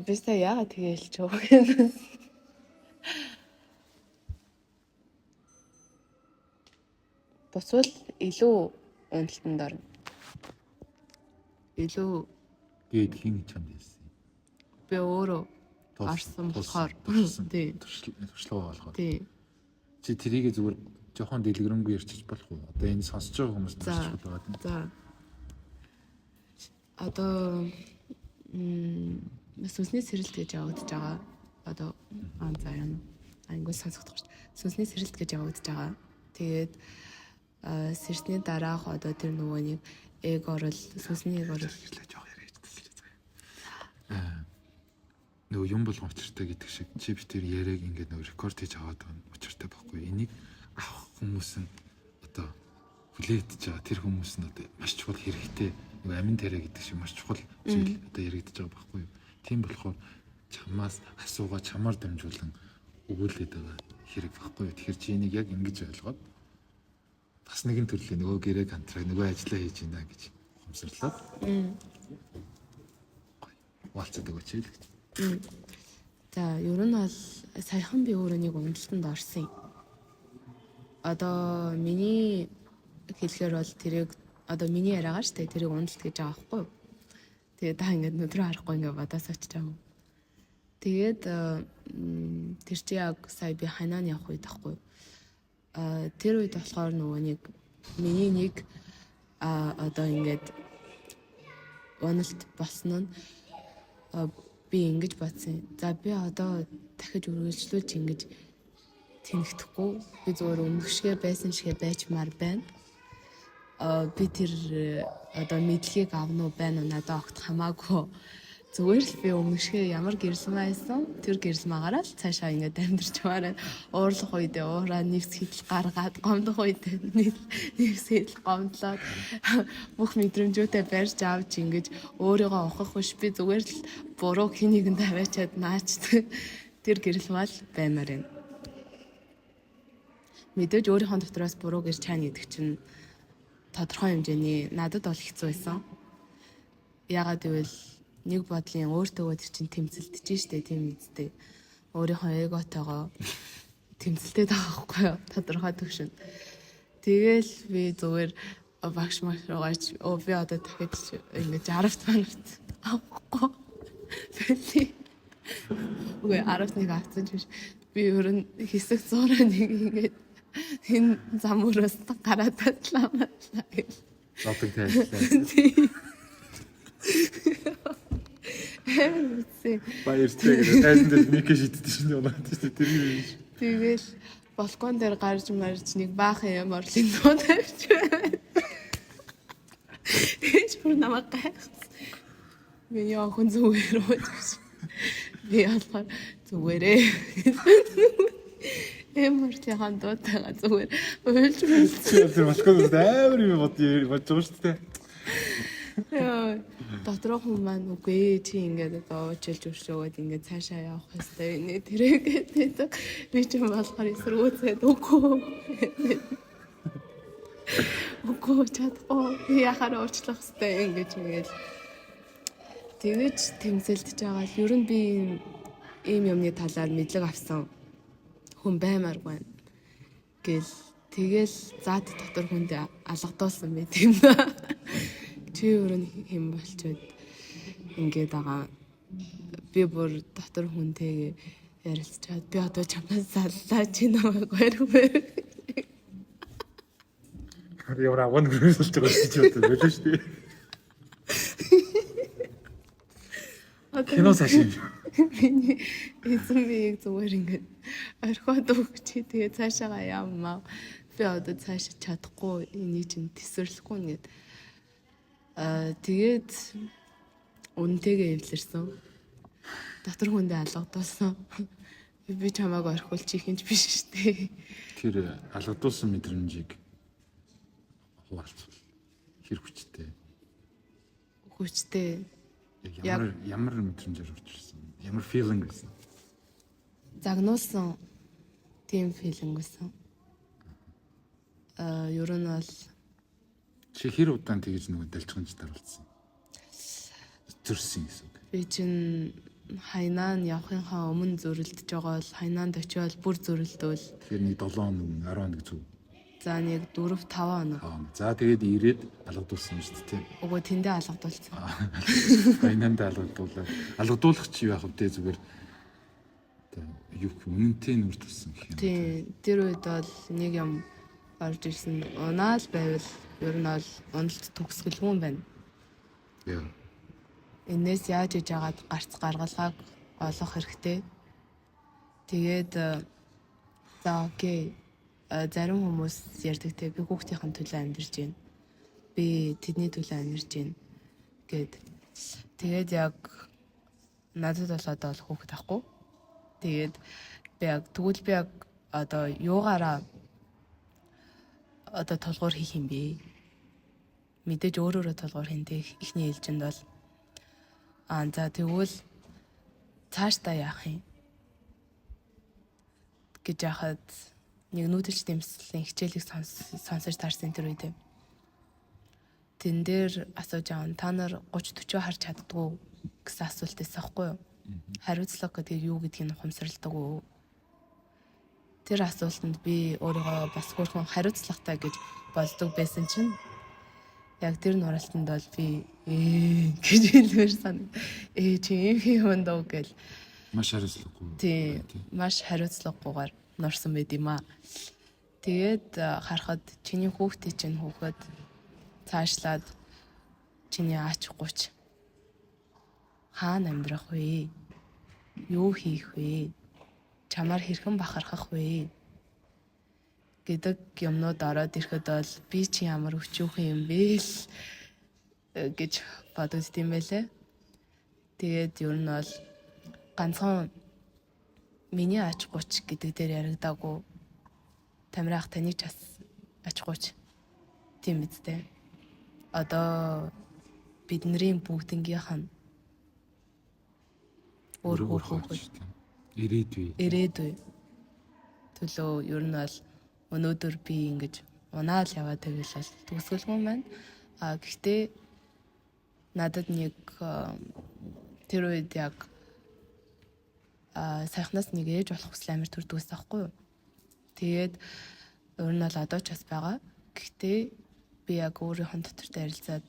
би сая яагаад тэгээ хэлж байгаа юм. Босвол илүү уналтанд орно. Илүү гээд хин чамд хэлсэн. би өөрөө гарсан болохоор тий. Туршлага болгоод. Тий. Чи тэрийг зүгээр жоохон дэлгэрэнгүй ярьчих болох уу? Одоо энэ сонсож байгаа хүмүүс туршлага байгаа юм. За. Одоо сүнсний сэрэлт гэж явагдаж байгаа. Одоо за юм. Англи сонсогдох шүү дээ. Сүнсний сэрэлт гэж явагдаж байгаа. Тэгээд сэрсний дараах одоо тэр нөгөө нэг эгорл сүнсний эгорл хэлээ жоох яриад тэлээ. Нөгөө юм болгон учиртай гэдэг шиг чи битэр яриаг ингээд нөгөө рекорд хийж аваад байгаа учиртай байхгүй. Энийг авах хүмүүс нь одоо хүлээдэж байгаа тэр хүмүүс нь одоо маш чухал хэрэгтэй. Нөгөө амин тариа гэдэг шиг маш чухал зүйл одоо яригдаж байгаа байхгүй юу? Тийм болохоор чамаас асуугаа чамаар дамжуулан өгүүлээд байгаа хэрэг байхгүй юу? Тэгэхээр чи энийг яг ингэж ойлгоод бас нэгэн төрлийн нөгөө гэрээ контракт нөгөө ажиллаа хийж байна гэж Амсарлаад. Уалцаад өгөөч л. За ер нь бол саяхан би өөрөө нэг уналтанд орсон юм. Одоо миний хэлэхээр бол тэрийг одоо миний яриагаар штэ тэрийг уналт гэж байгаа байхгүй юу? Тэгээ та ингээд нүдрөө харахгүй ингээд бодож очиж байгаа юм. Тэгээд тэр чи яг сая би ханаа явах үед тахгүй. Тэр үед болохоор нөгөө нэг миний нэг одоо ингээд уналт болсон нь би ингэж бодсон. За би одоо дахиж үргэлжлүүлж ингэж тэнэгдэхгүй. Би зөвөр өмнөшгөө байсан шигэ байчмаар байна. Би тэр одоо мэдлэгийг авна уу байна уу надад огт хамаагүй. Зүгээр л би өмнөшгөө ямар гэрэлмээ байсан тэр гэрэлмээгаараа л цаашаа ингээд амьдарч байгаа. Уурлах үедээ уураа нэгс хидэл гаргаад гомдох үедээ нэгс хидэл гомдлоод бүх мэдрэмжүүдээ барьж авч ингэж өөрийгөө ухах биш би зүгээр л буруу хэнийг тавиачаад наачдаг тэр гэрэлмээ л баймаар байна. Мэдээж өөрийнхөө дотроос буруу гэж чаана гэдэг чинь тодорхой хэмжээний надад бол хэцүү байсан. Яагаад гэвэл нэг бодлын өөртөөгөө тэр чинь тэмцэлдэж штэ тийм үстэй. Өөрийнхөө эготойгоо тэмцэлтэй байгаа байхгүй юу? Тодорхой төвшөнд. Тэгэл би зүгээр багш маш руугаач би одоо дахиж ингэж 10 танарт авахгүй. Үгүй 11 авсан ч биш. Би ер нь хэсэг 101 ингэж энэ замураас гараад татлаа. Зодог тайллаа. Баяртай гэдэг. Тайлан дээр нэг шийддэг шин яваад тийм тэр юм биш. Тэгэл балкон дээр гарч марж нэг баахан юм орлын дуу тавьж байна. Тэгэж бүр намайг гайхсан. Миний охин зүгээр ууж. Би алхаар зүгээрээ. Эмэртийн дуудаа зүгээр уйлж байна. Тэр балконоос амар юм бодож байгаа шүү дээ. Яа, дотроо хүмүүс маань үгүй чи ингээд одоо уучлж өршөөгөөд ингээд цаашаа явах хэрэгтэй нэ тэрэг би ч юм болохоор эсрүүцээд үгүй чадахгүй яхаар уучлах хэрэгтэй ингэж ингээд тэгэж тэмцэлдэж байгаа л ер нь би ийм юмны талаар мэдлэг авсан хүн баймаар байна гэл тэгэл зад дотор хүнд алгадуулсан байт юм да. Чи өөрөө хэм болчоод ингээд байгаа. Би бүр дотор хүнтэйгээ ярилцчаад би одоо чамаас саллаа чи намайг барьгүй. Ямар аван гэрэлж байгаа шүү дээ болоо шүү дээ. Кино сашин. Миний эзэн биеийг зүгээр ингээд орхиод өгч тэгээ цаашаага явмаа. Би одоо цаашаа чадахгүй энийг чинь тесвэрлэхгүй нэгэд. Тэгээд үнэнтэйгээ эвлэрсэн. Дотор хүндээ алгадуулсан. Би чамааг орхиулчих хинч биш штэ. Тэр алгадуулсан мэдрэмжийг хуваалцвал хэр хүчтэй. Хүчтэй. Ямар мэдрэмжээр учирсан? Ямар feeling байсан? Загнуулсан тийм feeling байсан. Ер нь бол чи хэр удаан тэгж нөгөө далжганж даруулсан? Зүрсэн гэсэн үг. Би чинь хайнаа явахынхаа өмнө зөрөлдөж байгаа бол хайнаанд очиод бүр зөрөлдөл. Тэгэхээр нэг 7 хоног 10 хоног зүг. За нэг 4-5 хоног. За тэгээд ирээд алгадуулсан шүү дээ. Угу тэндээ алгадуулсан. Хайнаанд алгадуулаад алгадуулах чи яах вэ зүгээр юу үнэнтэй нүр тулсан гэх юм. Тийм тэр үед бол нэг юм орж ирсэн. Унаал байвал ер нь бол уналт төгсгөлгүй юм байна. Яа. Энээс яаж иж агаад гарц гаргалгааг олох хэрэгтэй. Тэгээд за окей. Зарим хүмүүс ярьдаг те би хүүхдийн төлөө амьдарч байна. Би тэдний төлөө амьдарч байна гэд. Тэгээд яг надад бол одоо хүүхд ахгүй. Тэгээд би яг тэгвэл би яг одоо юугаараа одоо толгуур хийх юм бэ? Мэдээж өөрөөрөө толгуур хинтэй ихний ээлжинд бол за тэгвэл цаашдаа яах юм гэж яхад нэг нүүдэлч дэмслийн хичээлийг сонсож таарсан тэр үедээ. Тэн дээр асууж байгаа та нар 30-40 харж чаддгүй гэсэн асуулт байсан хгүй юу? Хариуцлага гэдэг юу гэдгийг ухамсарладаг уу? Тэр асуултанд би өөрийгөө бас хөрхөн хариуцлагатай гэж боддог байсан чинь яг тэр нуралтанд бол би гэж хэлмээр санаг. Чи юм юм доо гэл. Маш хариуцлагагүй. Тийм. Маш хариуцлагагүйгээр нурсан байд юм аа. Тэгээд харахад чиний хүүхдээ чинь хүүхэд цаашлаад чиний ач гуч хаана амьдрах вэ? Юу хийх вэ? Чамаар хэрхэн бахархах вэ? Гэдэг юмнууд ороод ирэхэд бол би чи ямар өчүүхэн юм бэ л гэж бодож тийм байлээ. Тэгээд ер нь бол ганцхан миний ач гуч гэдэг дээр яригдаагүй. Тамирах таны ч бас ач гуч тийм үстэй. Одоо бидний бүгднгийнх нь өөр хөөж ирээдүй төлөө ер нь бол өнөөдөр би ингэж унаал яваад байвал бол төгсгөлгүй маань. Гэхдээ надад нэг тэр үед яг сайхнаас нэг ээж болох хүсэл амар төрдгөөс таахгүй юу. Тэгээд ер нь бол одоо ч бас байгаа. Гэхдээ би яг өөрийнхөө дотор тарилцаад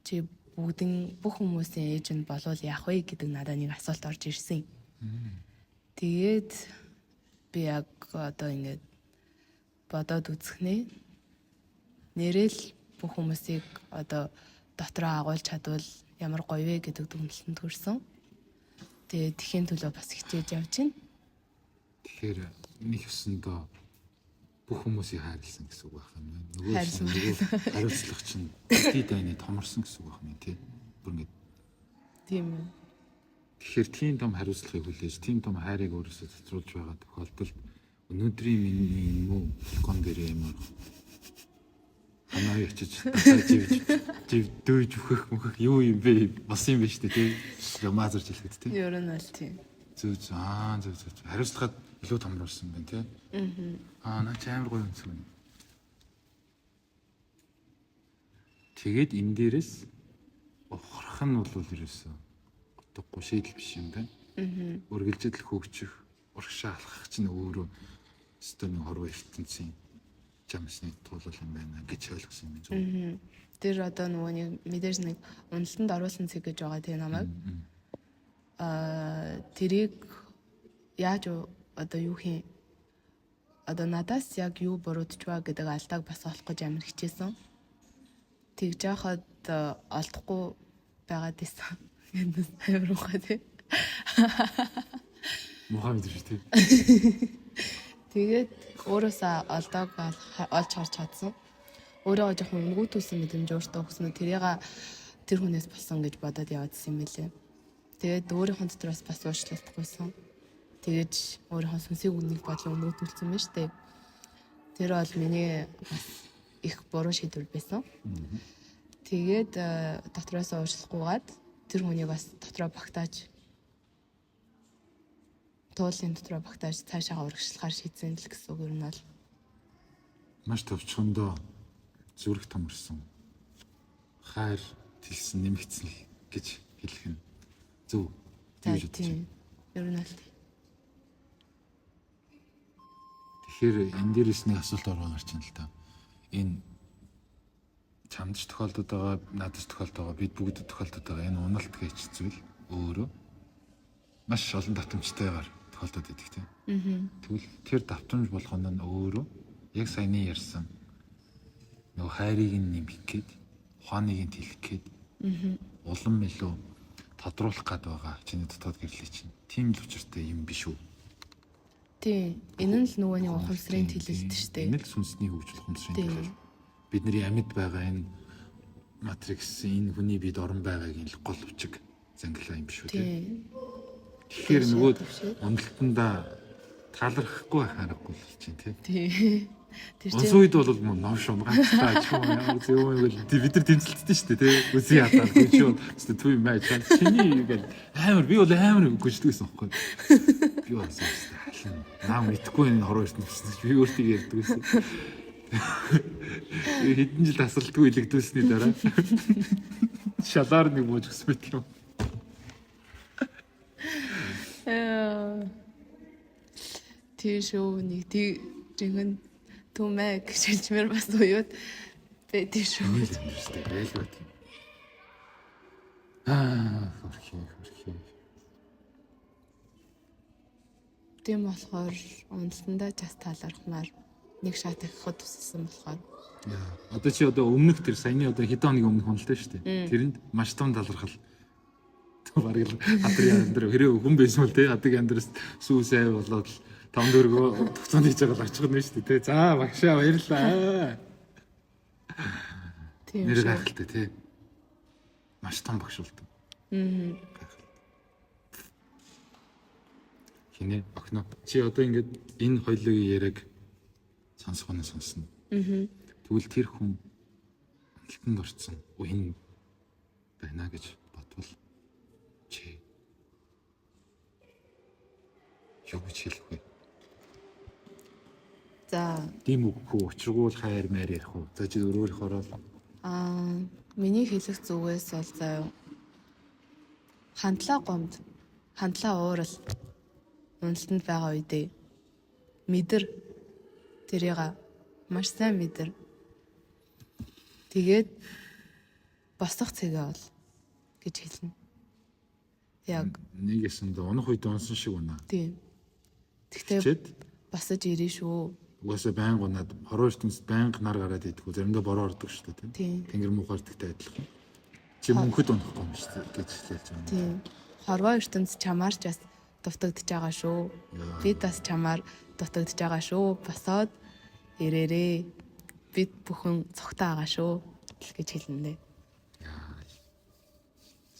чи бүх хүмүүсийн ээж нь болвол яах вэ гэдэг надад нэг асуулт орж ирсэн. Тэгээд би яг одоо ингэж бодоод үзэхнээ нэрэл бүх хүмүүсийг одоо дотроо агуулж чадвал ямар гоё вэ гэдэг дүгнэлтэнд хүрсэн. Тэгээд тэхийн төлөө бас хичээж явж байна. Тэгэхээр нэг өсөндөө бүх хүмүүсийг хайрлсан гэсэн үг байх юм байна. Нөгөө хариуцлага чинь дэд дайны томорсон гэсэн үг байх юм тий. Бүр ингэ. Тийм үү. Тэгэхээр тийм том хариуцлагыг хүлээж, тийм том хайрыг өөрөөсөө цэцруулж байгаа тохиолдолд өнөөдрийн миний муу гон дээр ямар ханаа ячиж жив дөөж өгөх юу юм бэ? Бас юм биш үү тий? Ямаазарч хэлэхэд тий. Ер нь бол тийм. Зүг хариуцлагад илүү томруулсан байна тий. Наа ч амар гоё юмсан. Тэгээд энэ дээрээс ухрах нь бол ерөөсөө утгагүй шийдэл биш юм байна. Үргэлжлэл хөгжих, урагшаа алхах чинь өөрөө стомын хорвоо ертөнцийн жамсны тулал юм байна гэж ойлгосон юм зүг. Тэр одоо нөгөө нэг мэдээж нэг уналтанд оруулсан цэг гэж байгаа тийм намайг. Тэрийг яаж одоо юу хийн? Одоо надаас яг юу буруудч ба гэдэг алдааг бас олох гэж амар хичээсэн. Тэгж яхад олдохгүй байгаад байсан. Энд амар ухаа тийм. Мохоо мэдэрч тийм. Тэгээд өөрөөсөө олдог олж харж чадсан. Өөрөө жоохон өнгөтүүлсэн мэдрэмж өөртөө өгснө. Тэр хүнээс болсон гэж бодоод яваадсэн юм билээ. Тэгээд өөрийнхөө дотроос бас уучлалтгүйсэн. Тэгээд өөрийнхөө сүнсийг үнийг бодлоо өнгөтүүлсэн байна шүү дээ. Тэр бол миний бас их буруу шийдвэр байсан. Тэгээд дотроос уучлахгүйгээд тэр хүнийг бас дотроо багтааж туулын дотроо багтааж цаашаа урагшлахаар шийдсэн л гэсэн үг юм бол маш төвчхөндөө зүрх томорсон. Хайр тэлсэн нэмэгдсэн гэж хэлэх нь зөв. Тийм. Ер нь л. Тэгэхээр энэ дээрээс нэг асуулт ороо гарч ийн л та. Энэ чамдч тохиолдод байгаа, надад тохиолдод байгаа, бид бүгд тохиолдод байгаа энэ уналт гэж зүйл өөрөө маш олон давтамжтайгаар тохиолдод байдаг тийм. Тэгвэл тэр давтамж болгоно нь өөрөө яг саяны ярьсан нөгөө хайрыг нэмэх гээд, ухааныг тэлэх гээд улам илүү тодруулах гад байгаа чиний дотоод гэрлээ чинь. Тийм л учиртай юм биш үү? Тийм. Энэ нь л нөгөө нэг ухамсарын тэлэлт шүү дээ. Энэ л сүнсний хөгжил ухамсарын тэлэлт. Бидний амьд байгаа энэ матрикс энэ хүний бид орон байгаагийн гол хүчиг зангилаа юм биш үү тийм. Тэгэхээр нөгөө уналтандаа талархахгүй харахгүй л чинь тийм. Тэр чинь үед бол мөн ном шумгаалтай ч юм ямар зөв юм бол бид нар тэмцэлтдээ шүү дээ тийм. Үгүй ятаа гэж юу түв юм аа чиний ингээл амар би бол амар гүждэгсэн байхгүй. Би бас хаална. Наа мэдхгүй энэ хороо ирсэн гэсэн би өөртөө ярьдаг гэсэн. Хэдэн жил тасралтгүй илэгдүүлсний дараа шалаар нэг бууж өгсөн байт юм. Тийшөө нэг жинхэнэ түмээ гэж хэлмээр бас уяад байдаг шүү. Өстэй байл байт юм. Хөрхий. Тийм болохоор уналтандаа жас талархмаар нэг шат иххэд туссан болохоор. Одоо чи өмнөх тэр саяны хэдэн хоногийн өмнөх хонолтой шүү дээ. Тэрэнд маш том талархал. Бараг хадрын амьдрал хэрэг хүн байсан бол те хадрын амьдрал сүүсэй болоод л 5 дөргөө төгсөнд хийж байгаа л очих нь шүү дээ те. За багшаа баярлалаа. Тийм нэр гайхалтай те. Маш том багш болдог. Хинэ охно чи одоо ингээд энэ хоёулын яриаг сонсгоно сонсно. Тэгвэл тэр хүн алтанд орцсон үн байна гэж бодвол чи юу гэж хэлэх вэ? За Тийм үгүй учиргүй хайр маяр ярих уу? За чи өөрөөх ороод миний хэлэх зүгээс бол заяа хандлаа уурал уналтанд байгаа үедээ мэдэр тэрийг маш сайн мэдэр. Тэгээд босох цэгээ бол гэж хэлнэ. Яг нэгэсэн дэ унах үед унсан шиг унаа. тийм. Тэгтээ босож ирээ шүү. Угаасаа байнга унаад хороо ертөнцид байнга нар гараад идэггүй. Заримдаа бороо ордог шүү дээ тийм. Тэнгэр муухайрдагтай адилхан. Чи мөнхөд унахгүй юм шүү дээ гэж хэлж байгаа. Тийм. Хорвоо ертөнц чамаар ч бас дутагдж байгаа шүү. Би бас чамаар дутагдж байгаа шүү. Босоод ирээрээ. Бид бүхэн цогтой байгаа шүү гэж хэлнэ.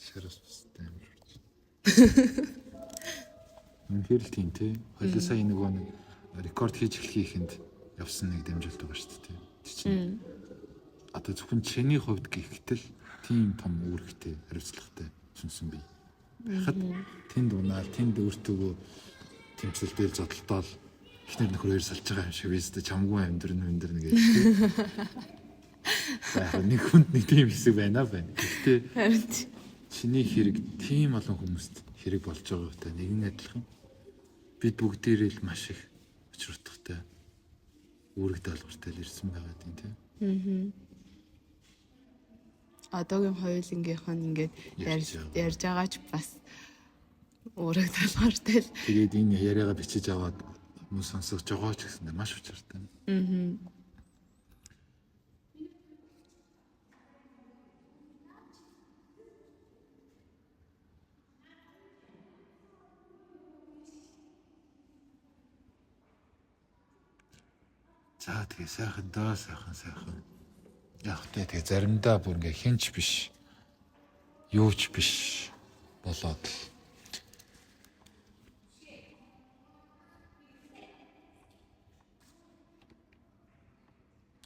Шарас бастай юм шүү. Үнэхээр л тийм тий. Хоёул сая нэг рекорд хийж эхлэхэд явсан нэг дамжуулт байгаа шүү дээ. Тий чинь. Одоо зөвхөн чиний хувьд гэхтэл тийм том үүрэгтэй хариуцлагатай сүнсэн бий. Хахад тэнд унаад тэнд өөртөө тэмцэлдэл зодтолтол эхнэр нөхрөөр салж байгаа юм шиг вэстэ чамгүй амьдрын гэж тий. Яг нэг хүнд нэг тийм хэсэг байна. Гэхдээ чиний хэрэг тийм олон хүмүүст хэрэг болж байгаа гэдэг нэг нь адилхан. Бид бүгдээрээ л маш их учиртагтай үүрэг даалгавартай л ирсэн байгаа тийм. Одоогийн хоёулынгийнх нь ингээд ярьж байгаа ч бас үүрэг даалгавартай л. Тэгээд энэ яриагаа бичиж аваад хүмүүс сонсож байгаа ч гэсэн маш учиртай. За тэгээ сайхан доо сайхан. Яг тэгээ заримдаа бүр ингээ хинч биш. Юу ч биш болоод л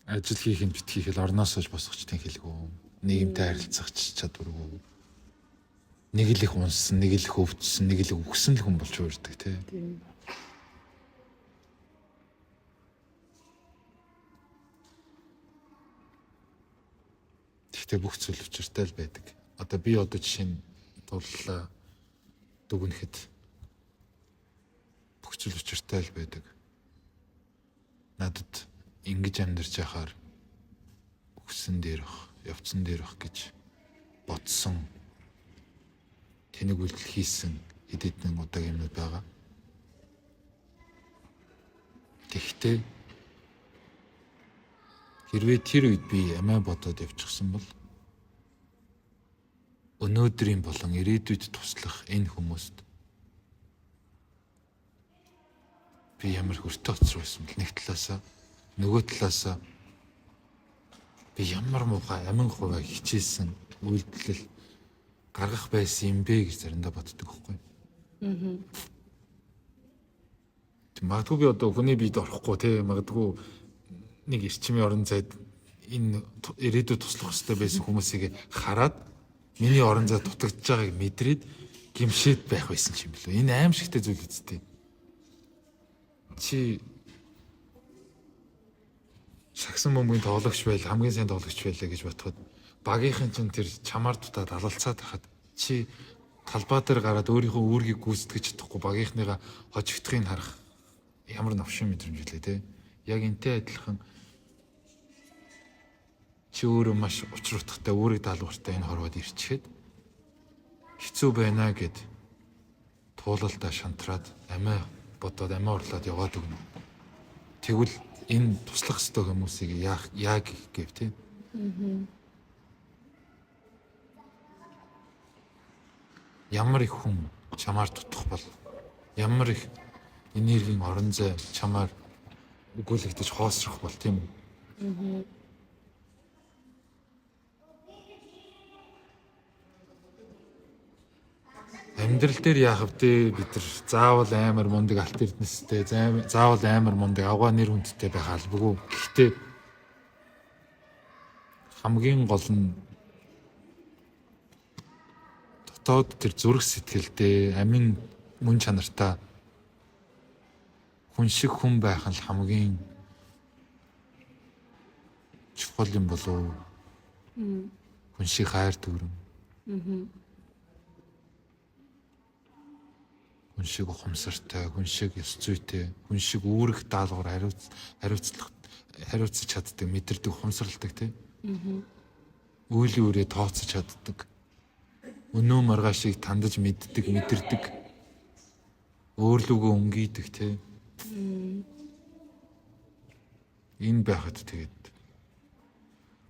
ажил хийх юм бит хийхэл орноос ууж босгочтой хэлгүү. Нийгэмтэй харилцах чадваргүй. Нэг л их унсан, нэг л их өвдсөн, нэг л үгсэн л хүн болж уурдаг тий. Гэхдээ бүх зүйл учиртай л байдаг. Одоо би жишээ нь туллаа дүгнэхэд бүх зүйл учиртай л байдаг. Надад ингэж амьдарч яхаар өгсөн дээрх, явцсан дээрх гэж бодсон. Тэнэг үйлдэл хийсэн хэд хэдэн удаагийн юмнууд байгаа. Гэхдээ хэрвээ тэр үед би амиа бодоод явчихсан бол өнөөдрийн болон ирээдүйд туслах энэ хүмүүст би ямар хүртэ оцроо байсан бэл нэг талаасаа нөгөө талаасаа би ямар муухай амин хуваа хичээсэн үйлдэл гаргах байсан юм бэ гэж заримдаа боддог байхгүй. Магадгүй би одоо хүний биед орохгүй те магадгүй нэг эрчимийн орон зайд энэ ирээдүйд туслах хэрэгтэй байсан хүмүүсийг хараад миний орон зай дутагдж байгааг мэдрээд гимшээд байх байсан юм билүү. Энэ аимшигтэй зүйл үсттэй. Чи сагсан бөмбөгийн тоглогч байл хамгийн сайн тоглогч байлаа гэж бодоход багийнхан чинь тэр чамаар дутаад алалцаад хахад чи талбай дээр гараад өөрийнхөө үүргийг гүйцэтгэж чадахгүй багийнхныгаа хожигдохыг харах ямар навшин мэдрэмж үлээ те. Яг энтэй адилхан чи өөрөө маш учир утгатай үүрэг даалгавартай энэ хорвоод ирчихэд хэцүү байна гэд туулалдаа шантраад амиа бодоод амиа орлоод яваад өгнө. Тэгвэл энэ туслах ёстой хүмүүсийг яаг гэв те. Ямар их хүн чамаар дутах бол ямар их энергийн орон зай чамаар өгүүлэгдэж хоосрох бол тийм үү? Амьдрал дээр яах вэ? Бид нар заавал амар мундаг алт эрдэнэстэй, заавал амар мундаг авгаа нэр хүндтэй байх албагүй. Гэхдээ хамгийн гол нь дотоод тэр зүрх сэтгэлдээ амин мөн чанартай хүн шиг хүн байх нь хамгийн чухал юм болов. Хүн шиг хайр төгрөн. Хүн шиг ухамсартай, хүн шиг ёс зүйтэй, хүн шиг үүрэг даалгавар хариуцж чаддаг, мэдэрдэг, ухамсарладаг тийм. Үйлийн үрээ тооцож чаддаг. Өнөө маргаашийг тандаж мэддэг, мэдэрдэг. Өөрлөгөө өнгийдэг тийм. Энэ байхад тэгээд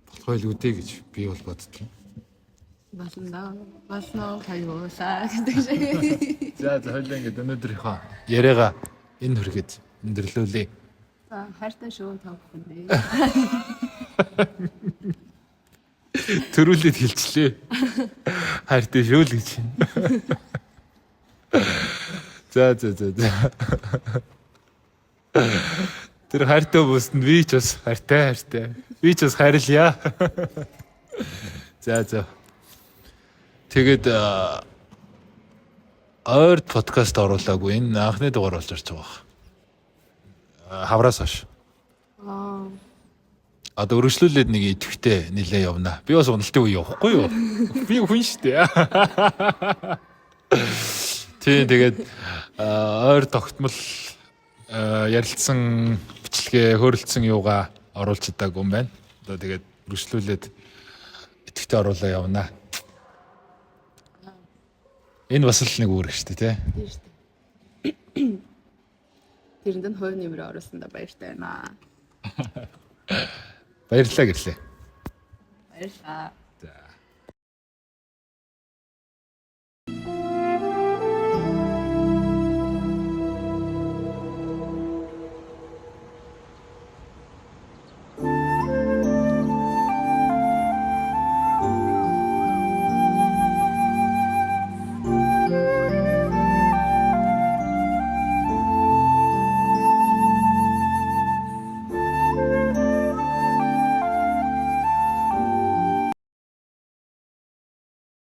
болохгүй л үдэ гэж би бол боддог. Болно хаяусаа гэдэг шиг. За хоёлаа ингээд өнөөдрийнхөө яриагаа энэ хүргээд өндөрлүүлээ. За хайртай шүү та бүхэндээ. Төрүүлээд хэлчлээ. Хайртай шүү л гэж. За. Тэр хайртай бүсэнд би ч бас хайртай. Би ч бас хайрлая. За. Тэгээд ойрд подкаст оруулаагүй энэ анхны дугаар болж ирж байгаа. Хавраас хойш. Одоо өргөжлүүлээд нэг идэвхтэй нилээ явна. Би бас уналтын үе явахгүй юу? Би хүн шүү дээ. Тэгээд ойр тогтмол ярилцсан бичлэгээ хөрөлдсөн юугаа оруулж чадаагүй юм байна. Одоо тэгээд өргөжлүүлээд идэвхтэй оруулаа явна. Энэ бас л нэг үүрэг шүү дээ, тий? Тийм шүү дээ. Тэрэнд нь хувь нэмрээ оруулсандаа баяртай байна. Баярлалаа гэрлээ. Баярлалаа.